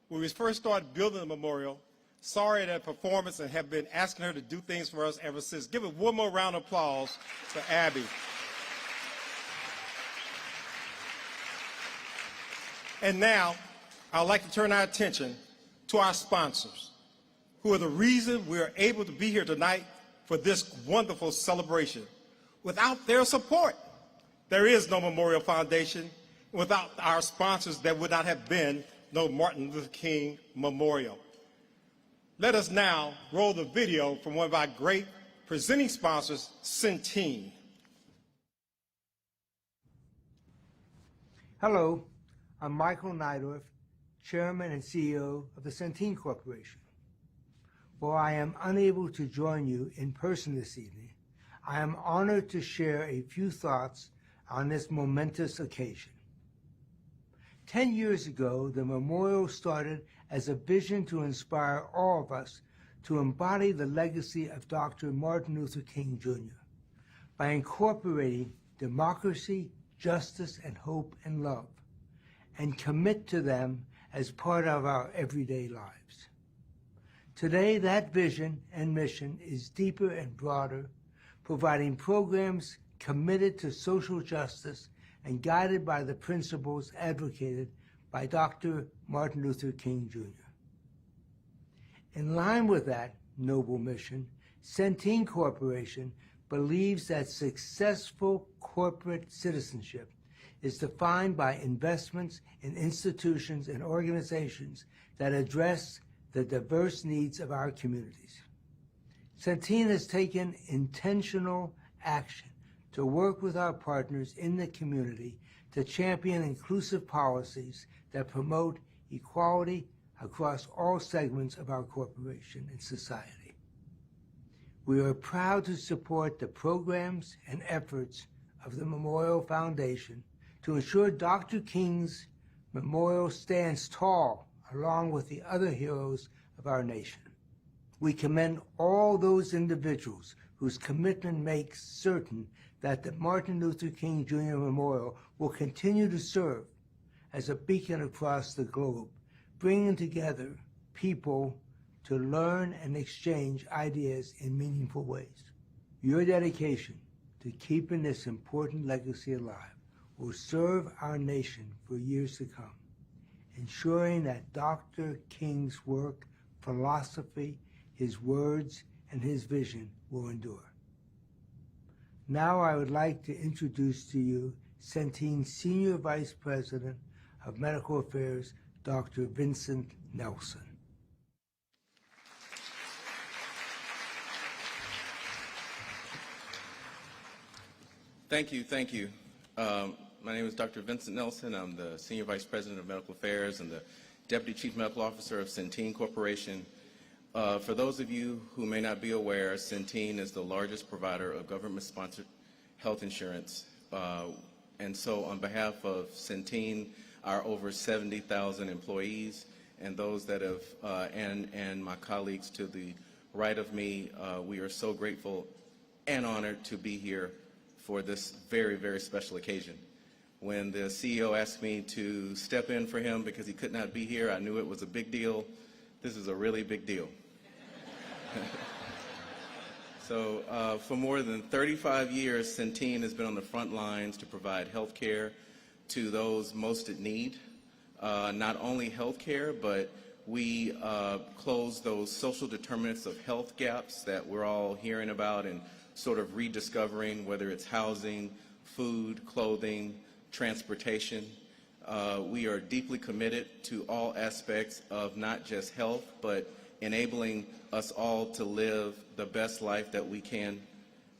Speaker 4: when we first started building the memorial. Saw her at a performance and have been asking her to do things for us ever since. Give it one more round of applause for Abby. And now, I'd like to turn our attention to our sponsors, who are the reason we are able to be here tonight for this wonderful celebration. Without their support, there is no Memorial Foundation. Without our sponsors, there would not have been no Martin Luther King Memorial. Let us now roll the video from one of our great presenting sponsors, Centene.
Speaker 11: Hello, I'm Michael Neidorff, Chairman and CEO of the Centene Corporation. While I am unable to join you in person this evening, I am honored to share a few thoughts on this momentous occasion. 10 years ago, the memorial started as a vision to inspire all of us to embody the legacy of Dr. Martin Luther King Jr. by incorporating democracy, justice, and hope and love, and commit to them as part of our everyday lives. Today, that vision and mission is deeper and broader, providing programs committed to social justice and guided by the principles advocated by Dr. Martin Luther King Jr. In line with that noble mission, Centene Corporation believes that successful corporate citizenship is defined by investments in institutions and organizations that address the diverse needs of our communities. Centene has taken intentional action to work with our partners in the community to champion inclusive policies that promote equality across all segments of our corporation and society. We are proud to support the programs and efforts of the Memorial Foundation to ensure Dr. King's memorial stands tall along with the other heroes of our nation. We commend all those individuals whose commitment makes certain that the Martin Luther King Jr. Memorial will continue to serve as a beacon across the globe, bringing together people to learn and exchange ideas in meaningful ways. Your dedication to keeping this important legacy alive will serve our nation for years to come, ensuring that Dr. King's work, philosophy, his words, and his vision will endure. Now I would like to introduce to you Centene's Senior Vice President of Medical Affairs, Dr. Vincent Nelson.
Speaker 12: Thank you. My name is Dr. Vincent Nelson. I'm the Senior Vice President of Medical Affairs and the Deputy Chief Medical Officer of Centene Corporation. For those of you who may not be aware, Centene is the largest provider of government-sponsored health insurance. And so on behalf of Centene, our over 70,000 employees, and those that have, and my colleagues to the right of me, we are so grateful and honored to be here for this very, very special occasion. When the CEO asked me to step in for him because he could not be here, I knew it was a big deal. This is a really big deal. So for more than 35 years, Centene has been on the front lines to provide health care to those most in need. Not only health care, but we close those social determinants of health gaps that we're all hearing about and sort of rediscovering, whether it's housing, food, clothing, transportation. We are deeply committed to all aspects of not just health, but enabling us all to live the best life that we can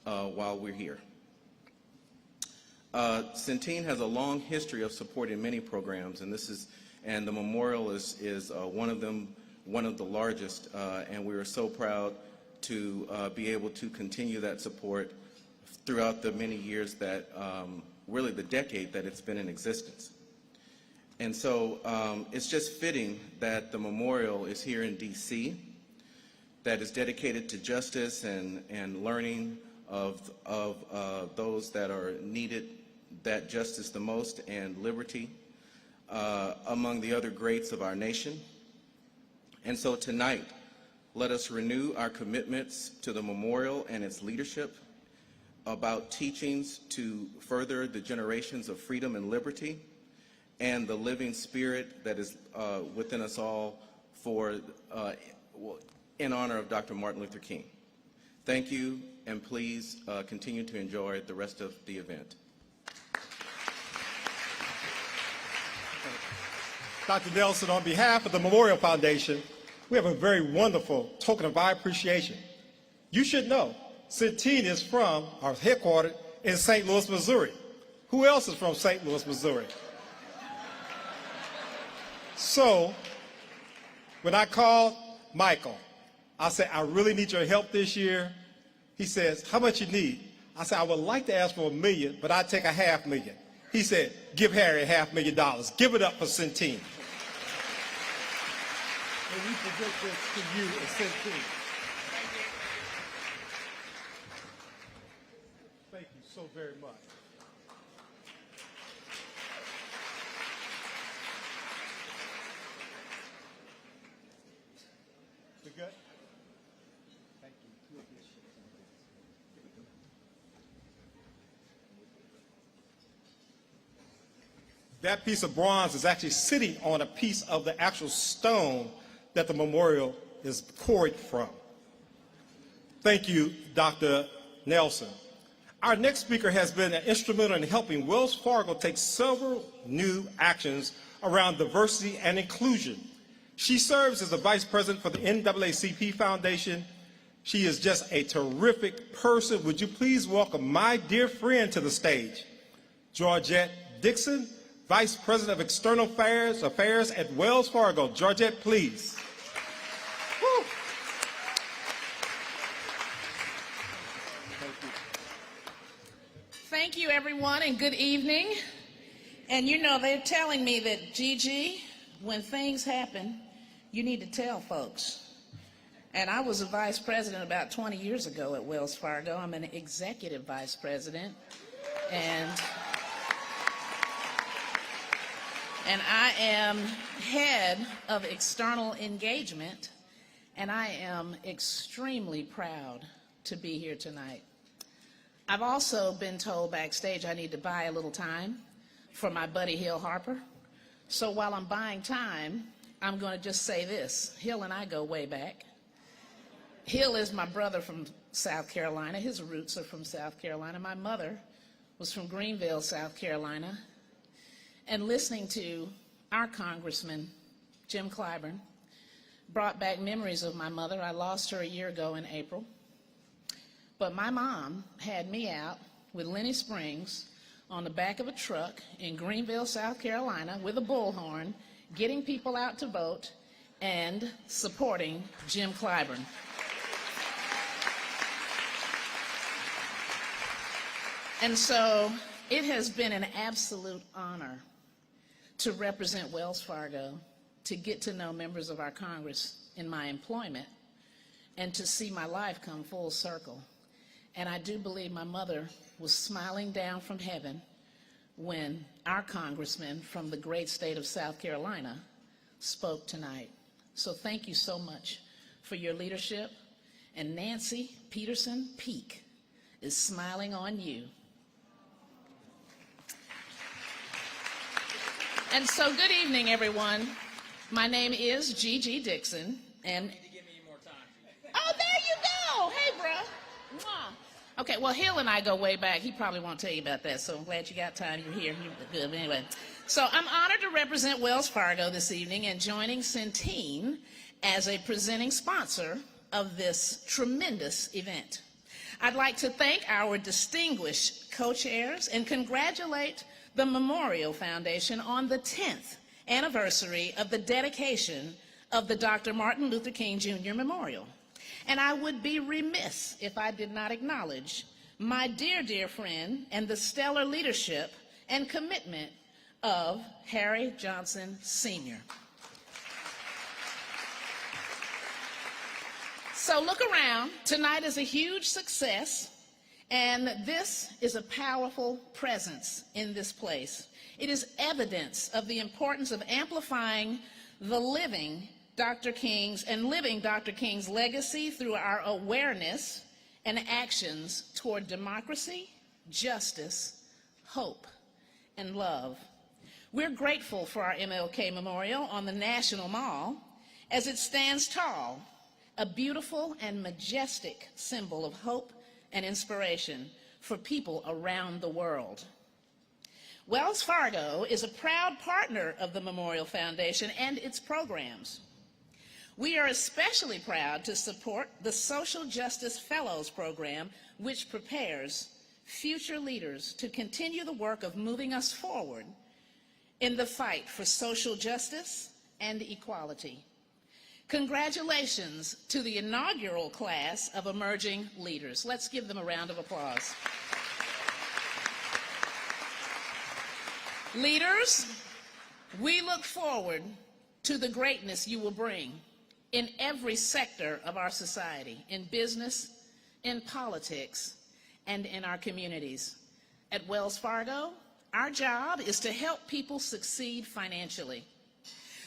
Speaker 12: while we're here. Centene has a long history of supporting many programs, and the memorial is one of them, one of the largest, and we are so proud to be able to continue that support throughout the many years that, really the decade that it's been in existence. And so it's just fitting that the memorial is here in DC, that is dedicated to justice and learning of those that are needed that justice the most and liberty among the other greats of our nation. And so tonight, let us renew our commitments to the memorial and its leadership about teachings to further the generations of freedom and liberty and the living spirit that is within us all in honor of Dr. Martin Luther King. Thank you, and please continue to enjoy the rest of the event.
Speaker 4: Dr. Nelson, on behalf of the Memorial Foundation, we have a very wonderful token of our appreciation. You should know, Centene is from, our headquartered in St. Louis, Missouri. Who else is from St. Louis, Missouri? So, when I called Michael, I said, I really need your help this year. He says, how much you need? I said, I would like to ask for $1 million, but I'd take $500,000. He said, give Harry $500,000. Give it up for Centene. And we present this to you at Centene. Thank you so very much. We good? Thank you. That piece of bronze is actually sitting on a piece of the actual stone that the memorial is quarried from. Thank you, Dr. Nelson. Our next speaker has been instrumental in helping Wells Fargo take several new actions around diversity and inclusion. She serves as the Vice President for the NAACP Foundation. She is just a terrific person. Would you please welcome my dear friend to the stage, Georgette Dixon, Vice President of External Affairs at Wells Fargo. Georgette, please. Woo.
Speaker 13: Thank you, everyone, and good evening. And you know, they're telling me that, Gigi, when things happen, you need to tell folks. And I was a vice president about 20 years ago at Wells Fargo. I'm an executive vice president. And I am head of external engagement, and I am extremely proud to be here tonight. I've also been told backstage I need to buy a little time for my buddy Hill Harper. So while I'm buying time, I'm going to just say this. Hill and I go way back. Hill is my brother from South Carolina. His roots are from South Carolina. My mother was from Greenville, South Carolina. And listening to our Congressman, Jim Clyburn, brought back memories of my mother. I lost her a year ago in April. But my mom had me out with Lenny Springs on the back of a truck in Greenville, South Carolina, with a bullhorn, getting people out to vote and supporting Jim Clyburn. And so it has been an absolute honor to represent Wells Fargo, to get to know members of our Congress in my employment, and to see my life come full circle. And I do believe my mother was smiling down from heaven when our congressman from the great state of South Carolina spoke tonight. So thank you so much for your leadership. And Nancy Peterson Peak is smiling on you. And so good evening, everyone. My name is Gigi Dixon. And
Speaker 2: You need to give me more time.
Speaker 13: oh, there you go. Hey, bruh. Mwah. Okay, well, Hill and I go way back. He probably won't tell you about that, so I'm glad you got time. You're here. You're good. Anyway, so I'm honored to represent Wells Fargo this evening and joining Centene as a presenting sponsor of this tremendous event. I'd like to thank our distinguished co-chairs and congratulate the Memorial Foundation on the 10th anniversary of the dedication of the Dr. Martin Luther King Jr. Memorial. And I would be remiss if I did not acknowledge my dear, dear friend and the stellar leadership and commitment of Harry Johnson Sr. So look around. Tonight is a huge success, And this is a powerful presence in this place. It is evidence of the importance of amplifying the living Dr. King's legacy through our awareness and actions toward democracy, justice, hope, and love. We're grateful for our MLK Memorial on the National Mall as it stands tall, a beautiful and majestic symbol of hope and inspiration for people around the world. Wells Fargo is a proud partner of the Memorial Foundation and its programs. We are especially proud to support the Social Justice Fellows Program, which prepares future leaders to continue the work of moving us forward in the fight for social justice and equality. Congratulations to the inaugural class of emerging leaders. Let's give them a round of applause. Leaders, we look forward to the greatness you will bring in every sector of our society, in business, in politics, and in our communities. At Wells Fargo, our job is to help people succeed financially.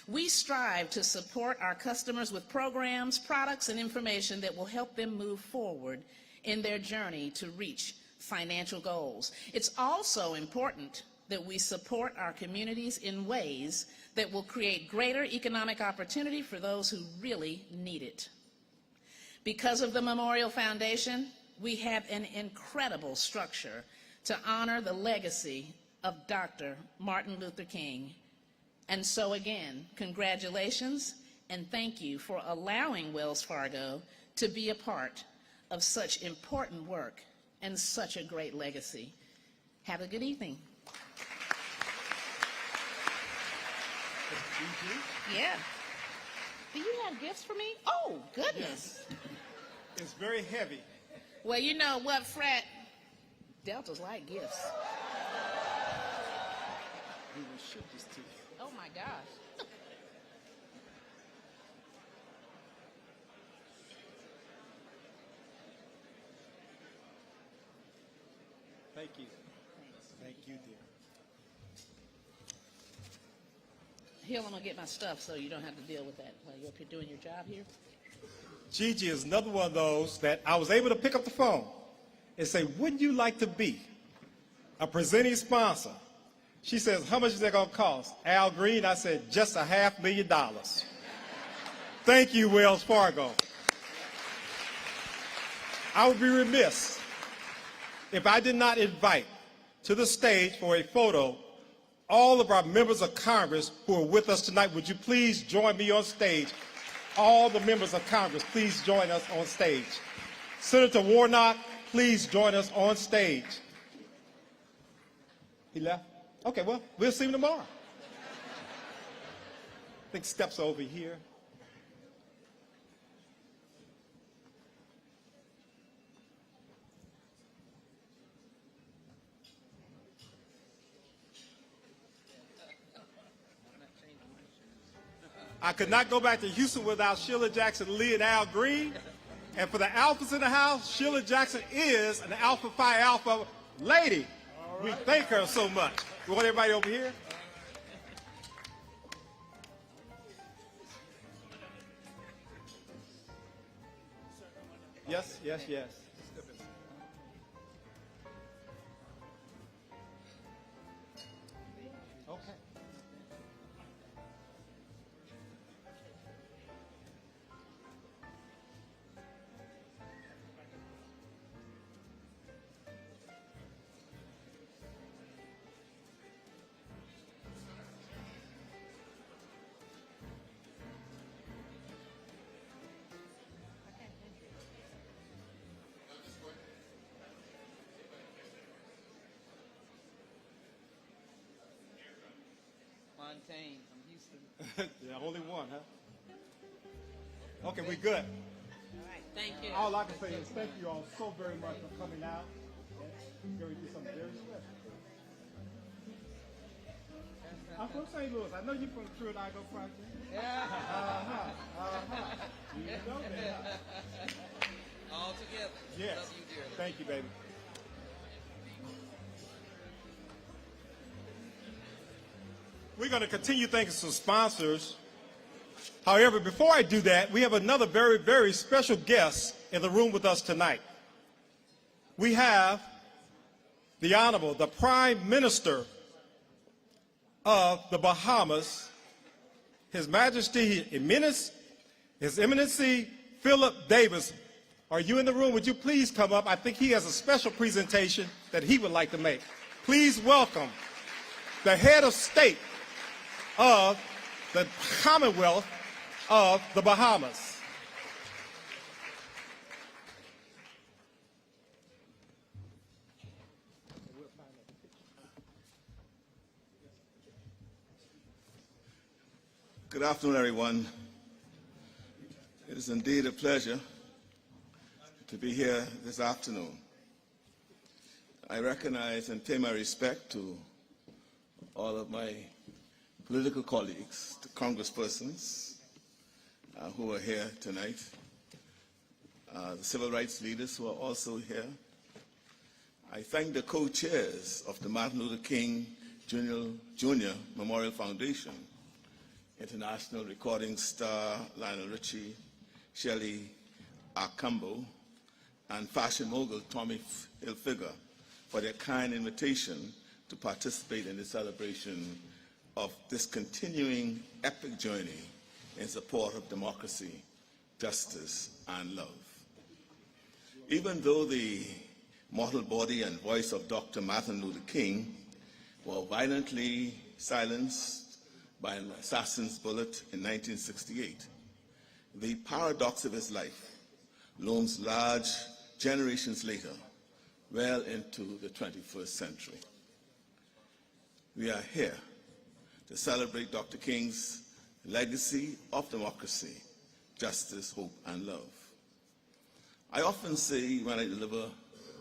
Speaker 13: We strive to support our customers with programs, products, and information that will help them move forward in their journey to reach financial goals. It's also important that we support our communities in ways that will create greater economic opportunity for those who really need it. Because of the Memorial Foundation, we have an incredible structure to honor the legacy of Dr. Martin Luther King. And so again, congratulations and thank you for allowing Wells Fargo to be a part of such important work and such a great legacy. Have a good evening. Yeah. Do you have gifts for me? Oh, goodness.
Speaker 4: Yes. It's very heavy.
Speaker 13: Well, you know what, Frat? Deltas like gifts.
Speaker 4: We will ship this to you.
Speaker 13: Oh, my gosh.
Speaker 4: Thank you. Thank you, dear.
Speaker 13: Hill, I'm going to get my stuff so you don't have to deal with that while you're up here doing your job here.
Speaker 4: Gigi is another one of those that I was able to pick up the phone and say, wouldn't you like to be a presenting sponsor? She says, how much is that going to cost? Al Green, I said, just $500,000. Thank you, Wells Fargo. I would be remiss if I did not invite to the stage for a photo all of our members of Congress who are with us tonight. Would you please join me on stage? All the members of Congress, please join us on stage. Senator Warnock, please join us on stage. He left? Okay, well, we'll see him tomorrow. I think steps over here. I could not go back to Houston without Sheila Jackson Lee and Al Green. And for the alphas in the house, Sheila Jackson is an Alpha Phi Alpha lady. Right. We thank her so much. We want everybody over here. Yes, yes, yes. Okay.
Speaker 2: Fontaine from Houston.
Speaker 4: Yeah, only one, huh? Okay, we good.
Speaker 13: All right, thank you.
Speaker 4: All I can say is thank you all so very much for coming out. We're going to do something very special. I'm from St. Louis. I know you're from the Trinidad Project.
Speaker 2: Yeah.
Speaker 4: You know that.
Speaker 2: All together.
Speaker 4: Yes.
Speaker 2: Love you dearly.
Speaker 4: Thank you, baby. We're going to continue thanking some sponsors. However, before I do that, we have another very, very special guest in the room with us tonight. We have the Honorable, the Prime Minister of the Bahamas, His Majesty, His Eminency, Philip Davis. Are you in the room? Would you please come up? I think he has a special presentation that he would like to make. Please welcome the head of state of the Commonwealth of the Bahamas.
Speaker 14: Good afternoon, everyone. It is indeed a pleasure to be here this afternoon. I recognize and pay my respect to all of my political colleagues, the congresspersons who are here tonight, the civil rights leaders who are also here. I thank the co-chairs of the Martin Luther King Jr. Memorial Foundation, international recording star Lionel Richie, Shelley Arcambo, and fashion mogul Tommy Hilfiger for their kind invitation to participate in the celebration of this continuing epic journey in support of democracy, justice, and love. Even though the mortal body and voice of Dr. Martin Luther King were violently silenced by an assassin's bullet in 1968, the paradox of his life looms large generations later, well into the 21st century. We are here to celebrate Dr. King's legacy of democracy, justice, hope, and love. I often say when I deliver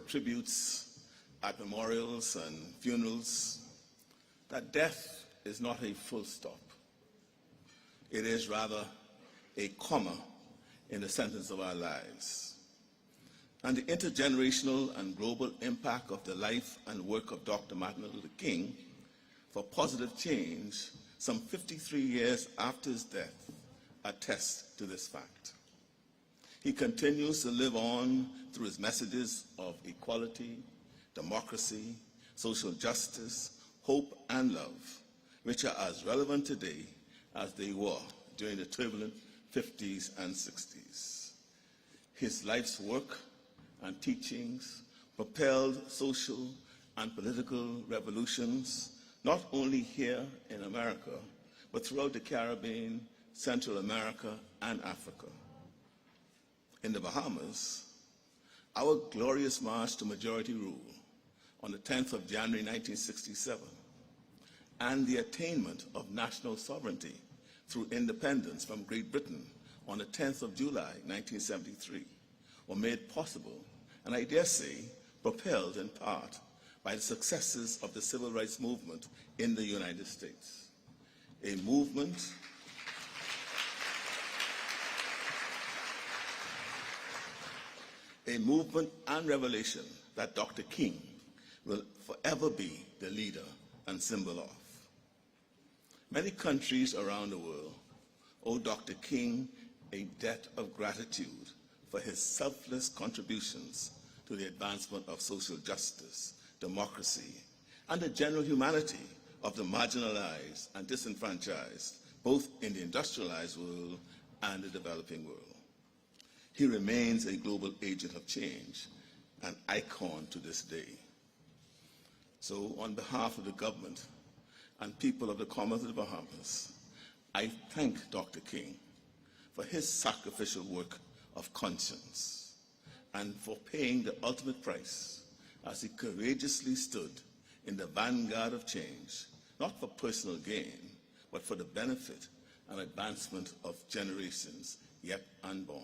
Speaker 14: tributes at memorials and funerals that death is not a full stop. It is rather a comma in the sentence of our lives. And the intergenerational and global impact of the life and work of Dr. Martin Luther King for positive change some 53 years after his death attests to this fact. He continues to live on through his messages of equality, democracy, social justice, hope, and love, which are as relevant today as they were during the turbulent 50s and 60s. His life's work and teachings propelled social and political revolutions, not only here in America, but throughout the Caribbean, Central America, and Africa. In the Bahamas, our glorious march to majority rule on the 10th of January 1967 and the attainment of national sovereignty through independence from Great Britain on the 10th of July 1973 were made possible, and I dare say propelled in part by the successes of the civil rights movement in the United States. A movement and revelation that Dr. King will forever be the leader and symbol of. Many countries around the world owe Dr. King a debt of gratitude for his selfless contributions to the advancement of social justice, democracy, and the general humanity of the marginalized and disenfranchised, both in the industrialized world and the developing world. He remains a global agent of change, an icon to this day. So on behalf of the government and people of the Commonwealth of the Bahamas, I thank Dr. King for his sacrificial work of conscience and for paying the ultimate price as he courageously stood in the vanguard of change, not for personal gain, but for the benefit and advancement of generations yet unborn.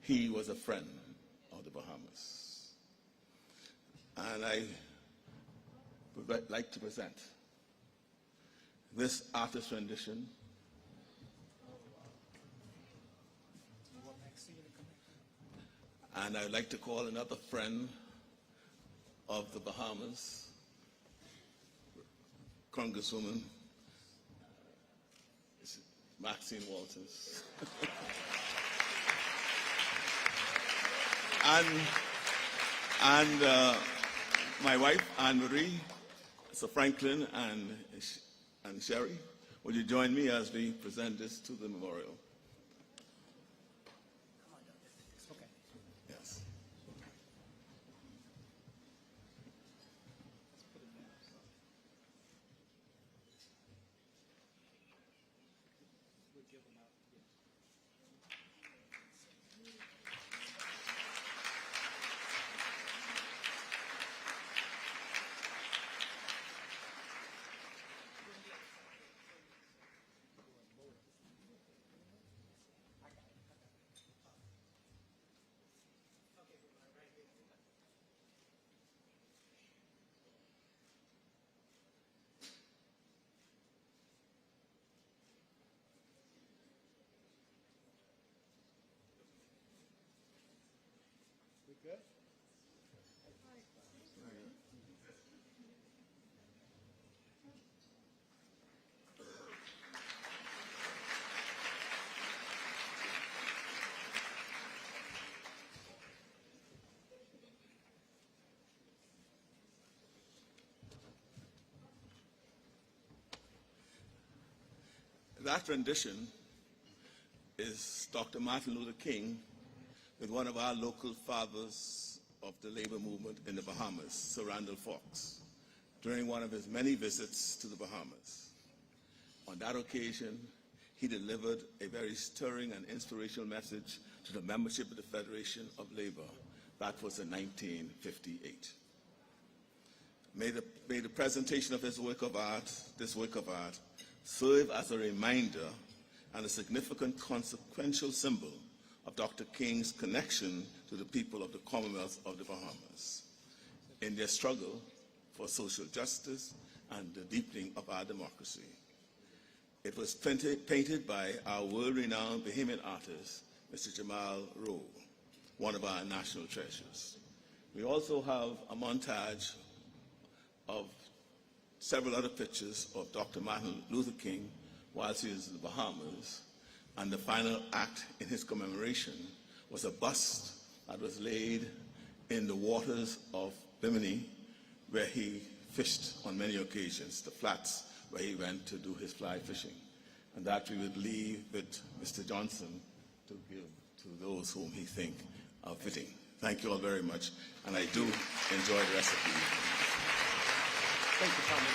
Speaker 14: He was a friend of the Bahamas. And I would like to present this artist rendition and I'd like to call another friend of the Bahamas, Congresswoman Maxine Walters, and my wife, Anne-Marie, Sir Franklin, and Sherry. Will you join me as we present this to the memorial? Yes. That rendition is Dr. Martin Luther King with one of our local fathers of the labor movement in the Bahamas, Sir Randall Fox, during one of his many visits to the Bahamas. On that occasion, he delivered a very stirring and inspirational message to the membership of the Federation of Labor. That was in 1958. May the presentation of his work of art, this work of art, serve as a reminder and a significant consequential symbol of Dr. King's connection to the people of the Commonwealth of the Bahamas in their struggle for social justice and the deepening of our democracy. It was painted by our world-renowned Bahamian artist, Mr. Jamal Rowe, one of our national treasures. We also have a montage of several other pictures of Dr. Martin Luther King whilst he was in the Bahamas, and the final act in his commemoration was a bust that was laid in the waters of Bimini, where he fished on many occasions, the flats where he went to do his fly fishing. And that we would leave with Mr. Johnson to give to those whom he think are fitting. Thank you all very much, and I do enjoy the rest of the evening.
Speaker 4: Thank you, Thomas.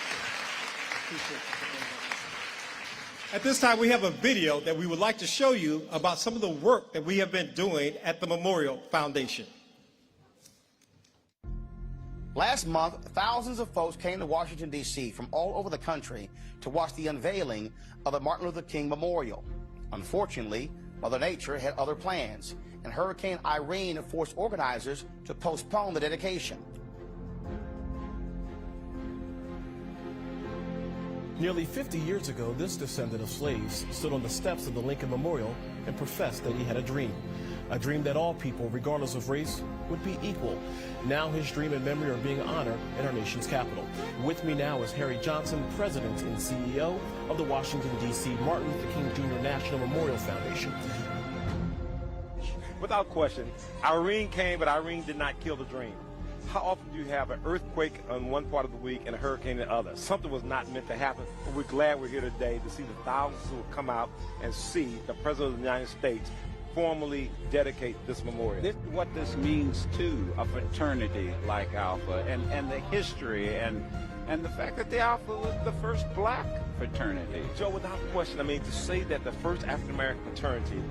Speaker 4: Appreciate you. At this time, we have a video that we would like to show you about some of the work that we have been doing at the Memorial Foundation.
Speaker 15: Last month, thousands of folks came to Washington, D.C. from all over the country to watch the unveiling of the Martin Luther King Memorial. Unfortunately, Mother Nature had other plans, and Hurricane Irene forced organizers to postpone the dedication.
Speaker 16: Nearly 50 years ago, this descendant of slaves stood on the steps of the Lincoln Memorial and professed that he had a dream that all people, regardless of race, would be equal. Now his dream and memory are being honored in our nation's capital. With me now is Harry Johnson, President and CEO of the Washington, D.C. Martin Luther King Jr. National Memorial Foundation.
Speaker 17: Without question, Irene came, but Irene did not kill the dream. How often do you have an earthquake on one part of the week and a hurricane in the other? Something was not meant to happen, but we're glad we're here today to see the thousands who will come out and see the President of the United States formally dedicate this memorial.
Speaker 18: What this means to a fraternity like Alpha, and the history and the fact that the Alpha was the first black fraternity.
Speaker 17: Joe, without question, I mean, to say that the first African-American fraternity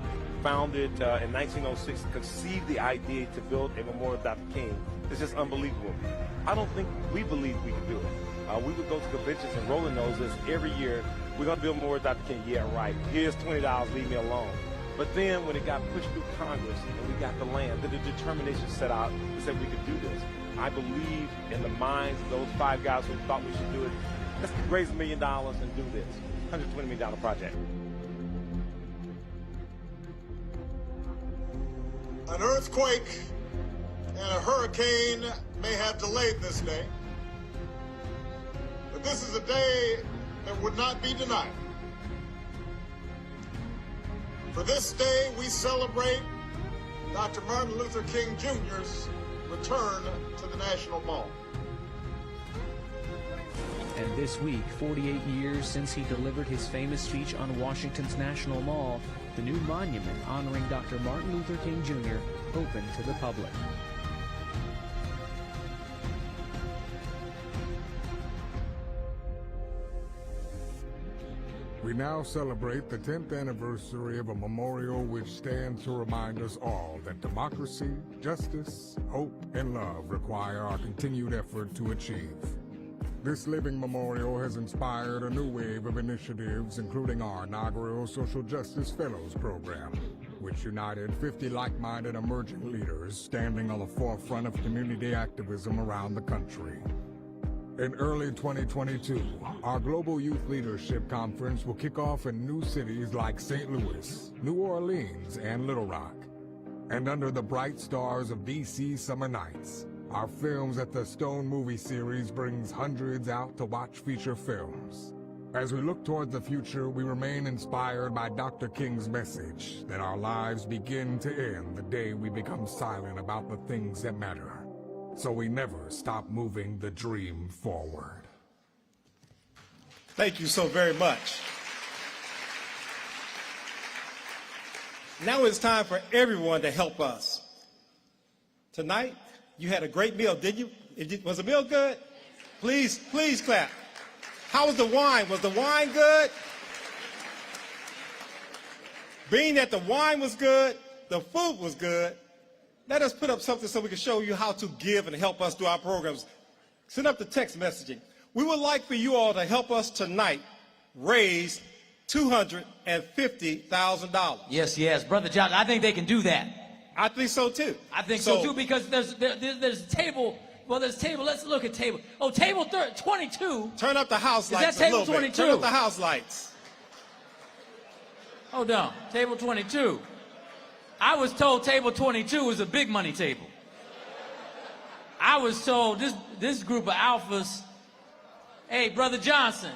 Speaker 17: founded in 1906 conceived the idea to build a memorial to Dr. King is just unbelievable. I don't think we believe we can do it. We would go to conventions and rolling noses every year. We're going to build a memorial to Dr. King. Yeah, right. Here's $20. Leave me alone. But then when it got pushed through Congress and we got the land, then the determination set out and said we could do this. I believe in the minds of those 5 guys who thought we should do it. Let's raise $1 million and do this. $120 million project.
Speaker 19: An earthquake and a hurricane may have delayed this day, but this is a day that would not be denied. For this day, we celebrate Dr. Martin Luther King Jr.'s return to the National Mall.
Speaker 20: And this week, 48 years since he delivered his famous speech on Washington's National Mall, the new monument honoring Dr. Martin Luther King Jr. opened to the public.
Speaker 21: We now celebrate the 10th anniversary of a memorial which stands to remind us all that democracy, justice, hope, and love require our continued effort to achieve. This living memorial has inspired a new wave of initiatives, including our inaugural Social Justice Fellows program, which united 50 like-minded emerging leaders standing on the forefront of community activism around the country. In early 2022, our Global Youth Leadership Conference will kick off in new cities like St. Louis, New Orleans, and Little Rock. And under the bright stars of DC Summer Nights, our Films at the Stone movie series brings hundreds out to watch feature films. As we look toward the future, we remain inspired by Dr. King's message that our lives begin to end the day we become silent about the things that matter. So we never stop moving the dream forward.
Speaker 4: Thank you so very much. Now it's time for everyone to help us. Tonight, you had a great meal, did you? Was the meal good? Please clap. How was the wine? Was the wine good? Being that the wine was good, the food was good, let us put up something so we can show you how to give and help us do our programs. Send up the text messaging. We would like for you all to help us tonight raise $250,000.
Speaker 2: Yes, Brother John, I think they can do that.
Speaker 4: I think so too.
Speaker 2: I think so too, because there's a table. Well, there's table. Let's look at table. Oh, table 22.
Speaker 4: Turn up the house lights.
Speaker 2: Is that table
Speaker 4: a little
Speaker 2: 22?
Speaker 4: Bit. Turn up the house lights.
Speaker 2: Hold on. Table 22. I was told table 22 was a big money table. I was told this group of alphas, hey, Brother Johnson,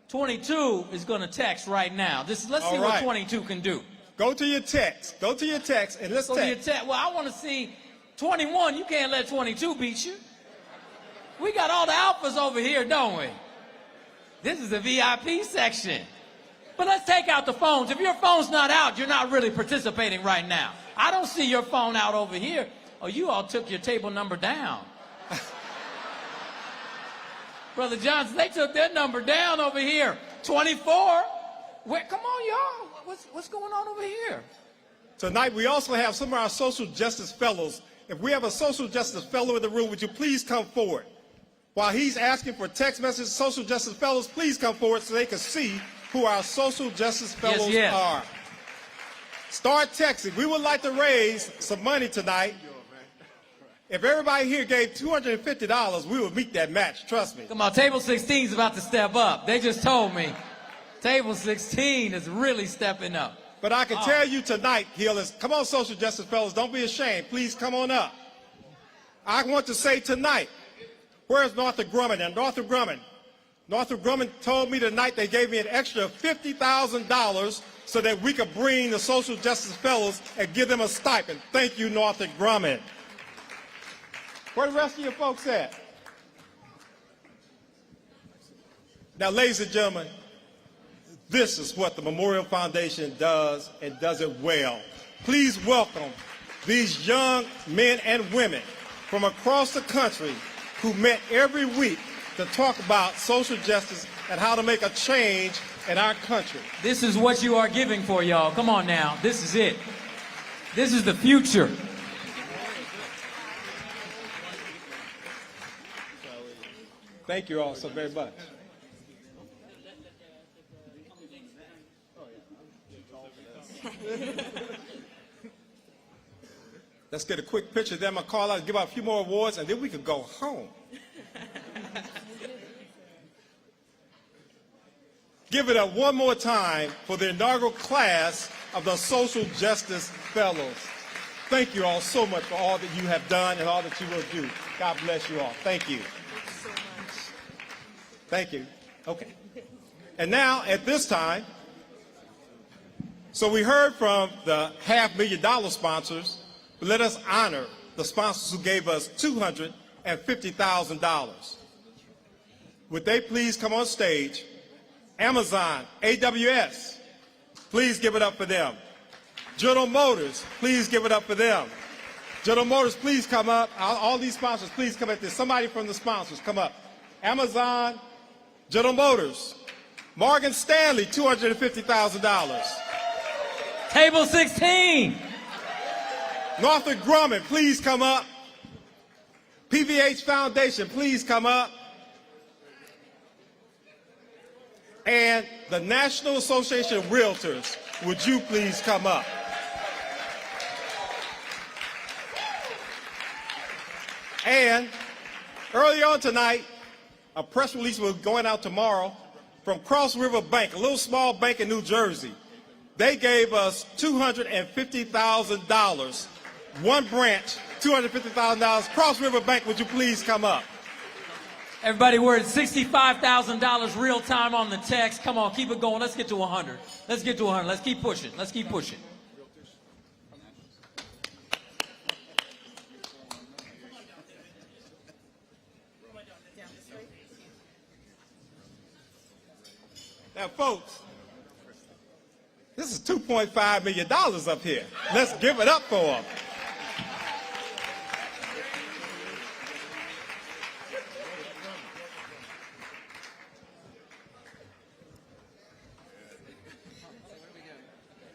Speaker 2: 22 is going to text right now. Let's see what 22 can do.
Speaker 4: Go to your text. Go to your text and let's text.
Speaker 2: Well, I want to see 21. You can't let 22 beat you. We got all the alphas over here, don't we? This is the VIP section. But let's take out the phones. If your phone's not out, you're not really participating right now. I don't see your phone out over here. Oh, you all took your table number down. Brother Johnson, they took their number down over here. 24. Come on, y'all. What's going on over here?
Speaker 4: Tonight, we also have some of our social justice fellows. If we have a social justice fellow in the room, would you please come forward? While he's asking for text messages, social justice fellows, please come forward so they can see who our social justice fellows are. Start texting. We would like to raise some money tonight. If everybody here gave $250, we would meet that match, trust me.
Speaker 2: Come on, table 16 is about to step up. They just told me. Table 16 is really stepping up.
Speaker 4: But I can tell you tonight, Healers, come on, social justice fellows, don't be ashamed. Please come on up. I want to say tonight, where's Northrop Grumman? And Northrop Grumman told me tonight they gave me an extra $50,000 so that we could bring the social justice fellows and give them a stipend. Thank you, Northrop Grumman. Where the rest of your folks at? Now, ladies and gentlemen, this is what the Memorial Foundation does, and does it well. Please welcome these young men and women from across the country who met every week to talk about social justice and how to make a change in our country.
Speaker 2: This is what you are giving for, y'all. Come on now. This is it. This is the future.
Speaker 4: Thank you all so very much. Let's get a quick picture. Then I'm going to call out and give out a few more awards, and then we can go home. Give it up one more time for the inaugural class of the Social Justice Fellows. Thank you all so much for all that you have done and all that you will do. God bless you all. Thank you. Thank you. Okay. And now, at this time, so we heard from the $500,000 sponsors, but let us honor the sponsors who gave us $250,000. Would they please come on stage? Amazon, AWS, please give it up for them. General Motors, please give it up for them. General Motors, please come up. All these sponsors, please come at this. Somebody from the sponsors, come up. Amazon, General Motors. Morgan Stanley, $250,000.
Speaker 2: Table 16.
Speaker 4: Northrop Grumman, please come up. PVH Foundation, please come up. And the National Association of Realtors, would you please come up? And early on tonight, a press release was going out tomorrow from Cross River Bank, a little small bank in New Jersey. They gave us $250,000. One branch, $250,000. Cross River Bank, would you please come up?
Speaker 2: Everybody, we're at $65,000 real time on the text. Come on, keep it going. Let's get to 100. Let's get to 100. Let's keep pushing. Let's keep pushing.
Speaker 4: Now, folks, this is $2.5 million up here. Let's give it up for them.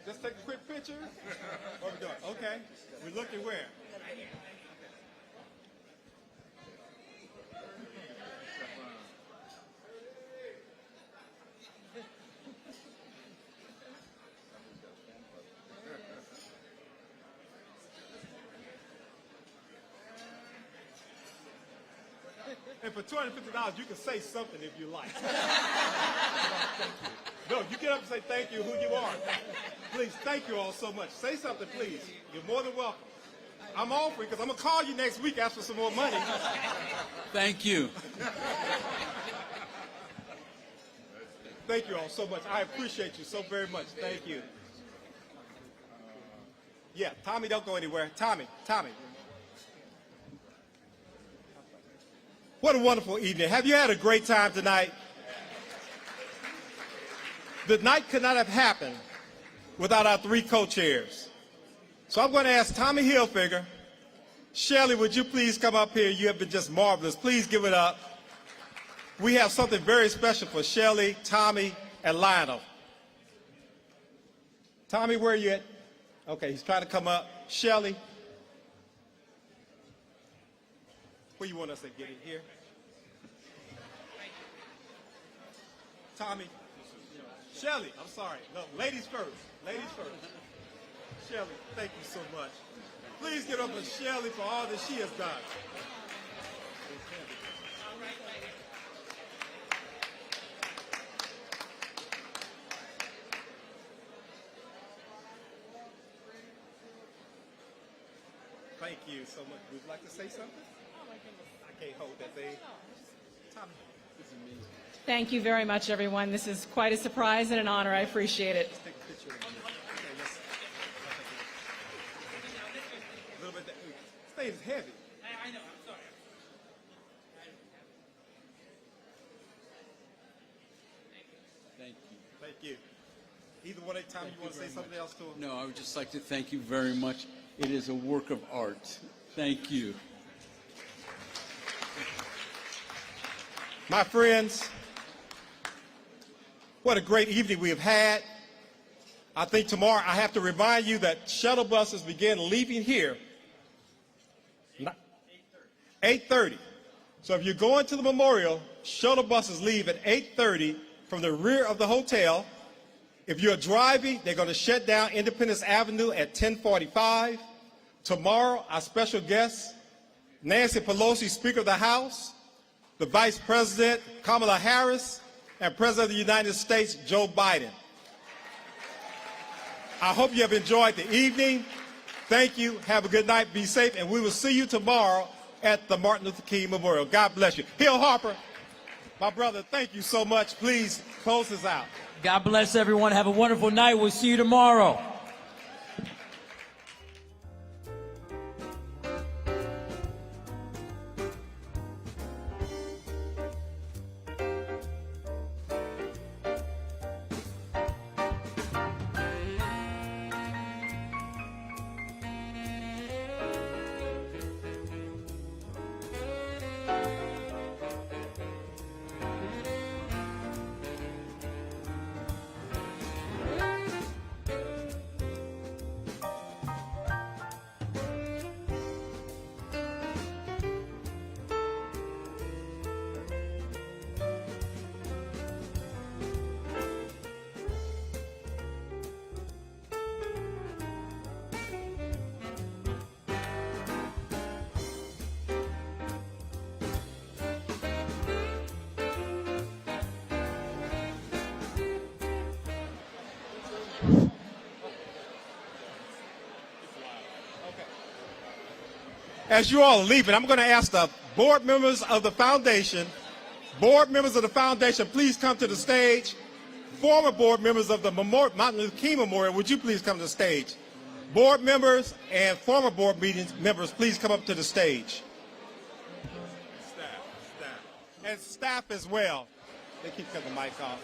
Speaker 4: Just take a quick picture. What are we doing? Okay. We're looking where? And for $250, you can say something if you like. No, you get up and say thank you, who you are. Please, thank you all so much. Say something, please. You're more than welcome. I'm offering because I'm going to call you next week, ask for some more money.
Speaker 7: Thank you.
Speaker 4: Thank you all so much. I appreciate you so very much. Thank you. Yeah, Tommy, don't go anywhere. Tommy. What a wonderful evening. Have you had a great time tonight? The night could not have happened without our three co-chairs. So I'm going to ask Tommy Hilfiger. Shelley, would you please come up here? You have been just marvelous. Please give it up. We have something very special for Shelley, Tommy, and Lionel. Tommy, where are you at? Okay, he's trying to come up. Shelley. Where you want us to get in here? Tommy. Shelley, I'm sorry. No, ladies first. Ladies first. Shelley, thank you so much. Please get up for Shelley for all that she has done. Thank you so much. Would you like to say something? I can't hold that thing. Tommy, this is me.
Speaker 6: Thank you very much, everyone. This is quite a surprise and an honor. I appreciate it.
Speaker 4: Let's take a picture. Okay, a little bit. This thing is heavy.
Speaker 2: I know. I'm sorry.
Speaker 7: Thank you.
Speaker 4: Thank you. Either one at a time, you want to say something else to him?
Speaker 7: No, I would just like to thank you very much. It is a work of art. Thank you.
Speaker 4: My friends, what a great evening we have had. I think tomorrow I have to remind you that shuttle buses begin leaving here 8:30. So if you're going to the memorial, shuttle buses leave at 8:30 from the rear of the hotel. If you're driving, they're going to shut down Independence Avenue at 10:45. Tomorrow, our special guest, Nancy Pelosi, Speaker of the House, the Vice President, Kamala Harris, and President of the United States, Joe Biden. I hope you have enjoyed the evening. Thank you. Have a good night. Be safe. And we will see you tomorrow at the Martin Luther King Memorial. God bless you. Hill Harper. My brother, thank you so much. Please close this out.
Speaker 2: God bless everyone. Have a wonderful night. We'll see you tomorrow.
Speaker 4: As you all are leaving, I'm going to ask the board members of the foundation, please come to the stage. Former board members of the Martin Luther King Memorial, would you please come to the stage? Board members and former board members, please come up to the stage. Staff. And staff as well. They keep cutting the mics off.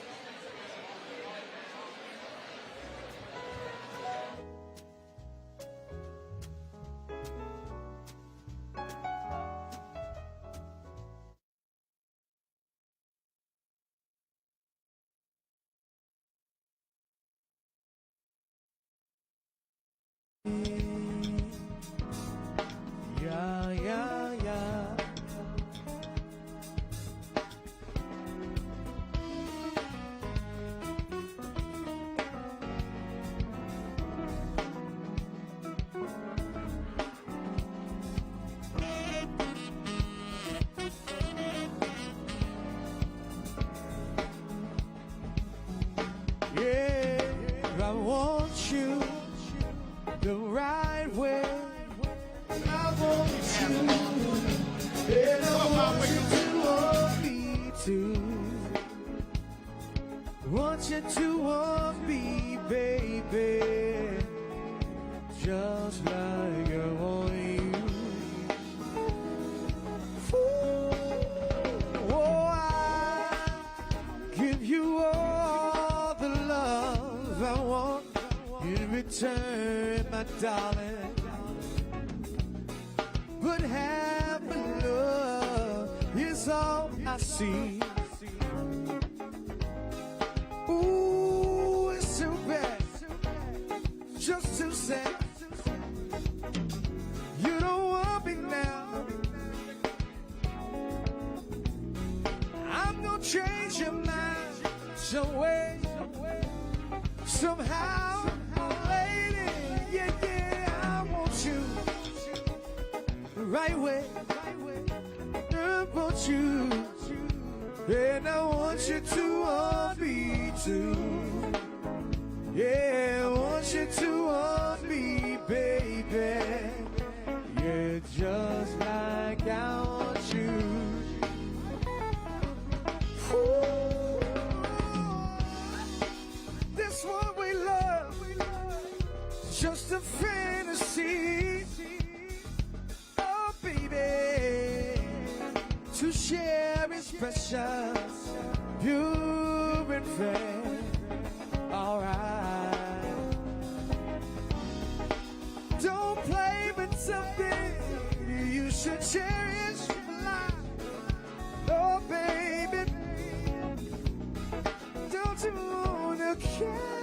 Speaker 10: I want you the right way. I want you, and I want you to want me too. Want you to want me, baby, just like I want you. Oh, I give you all the love I want in return, my darling. But happy love is all I see. Ooh, it's too bad, just too sad. You don't want me now. I'm gonna change your mind some way, somehow, lady. Yeah, I want you the right way. I want you, and I want you to want me too. Yeah, I want you to want me, baby. Yeah, just like I want you. Ooh, this one we love, just a fantasy. Oh, baby, to share is precious, pure and fair. Alright, don't play with something you should cherish life. Oh, baby, don't you wanna care?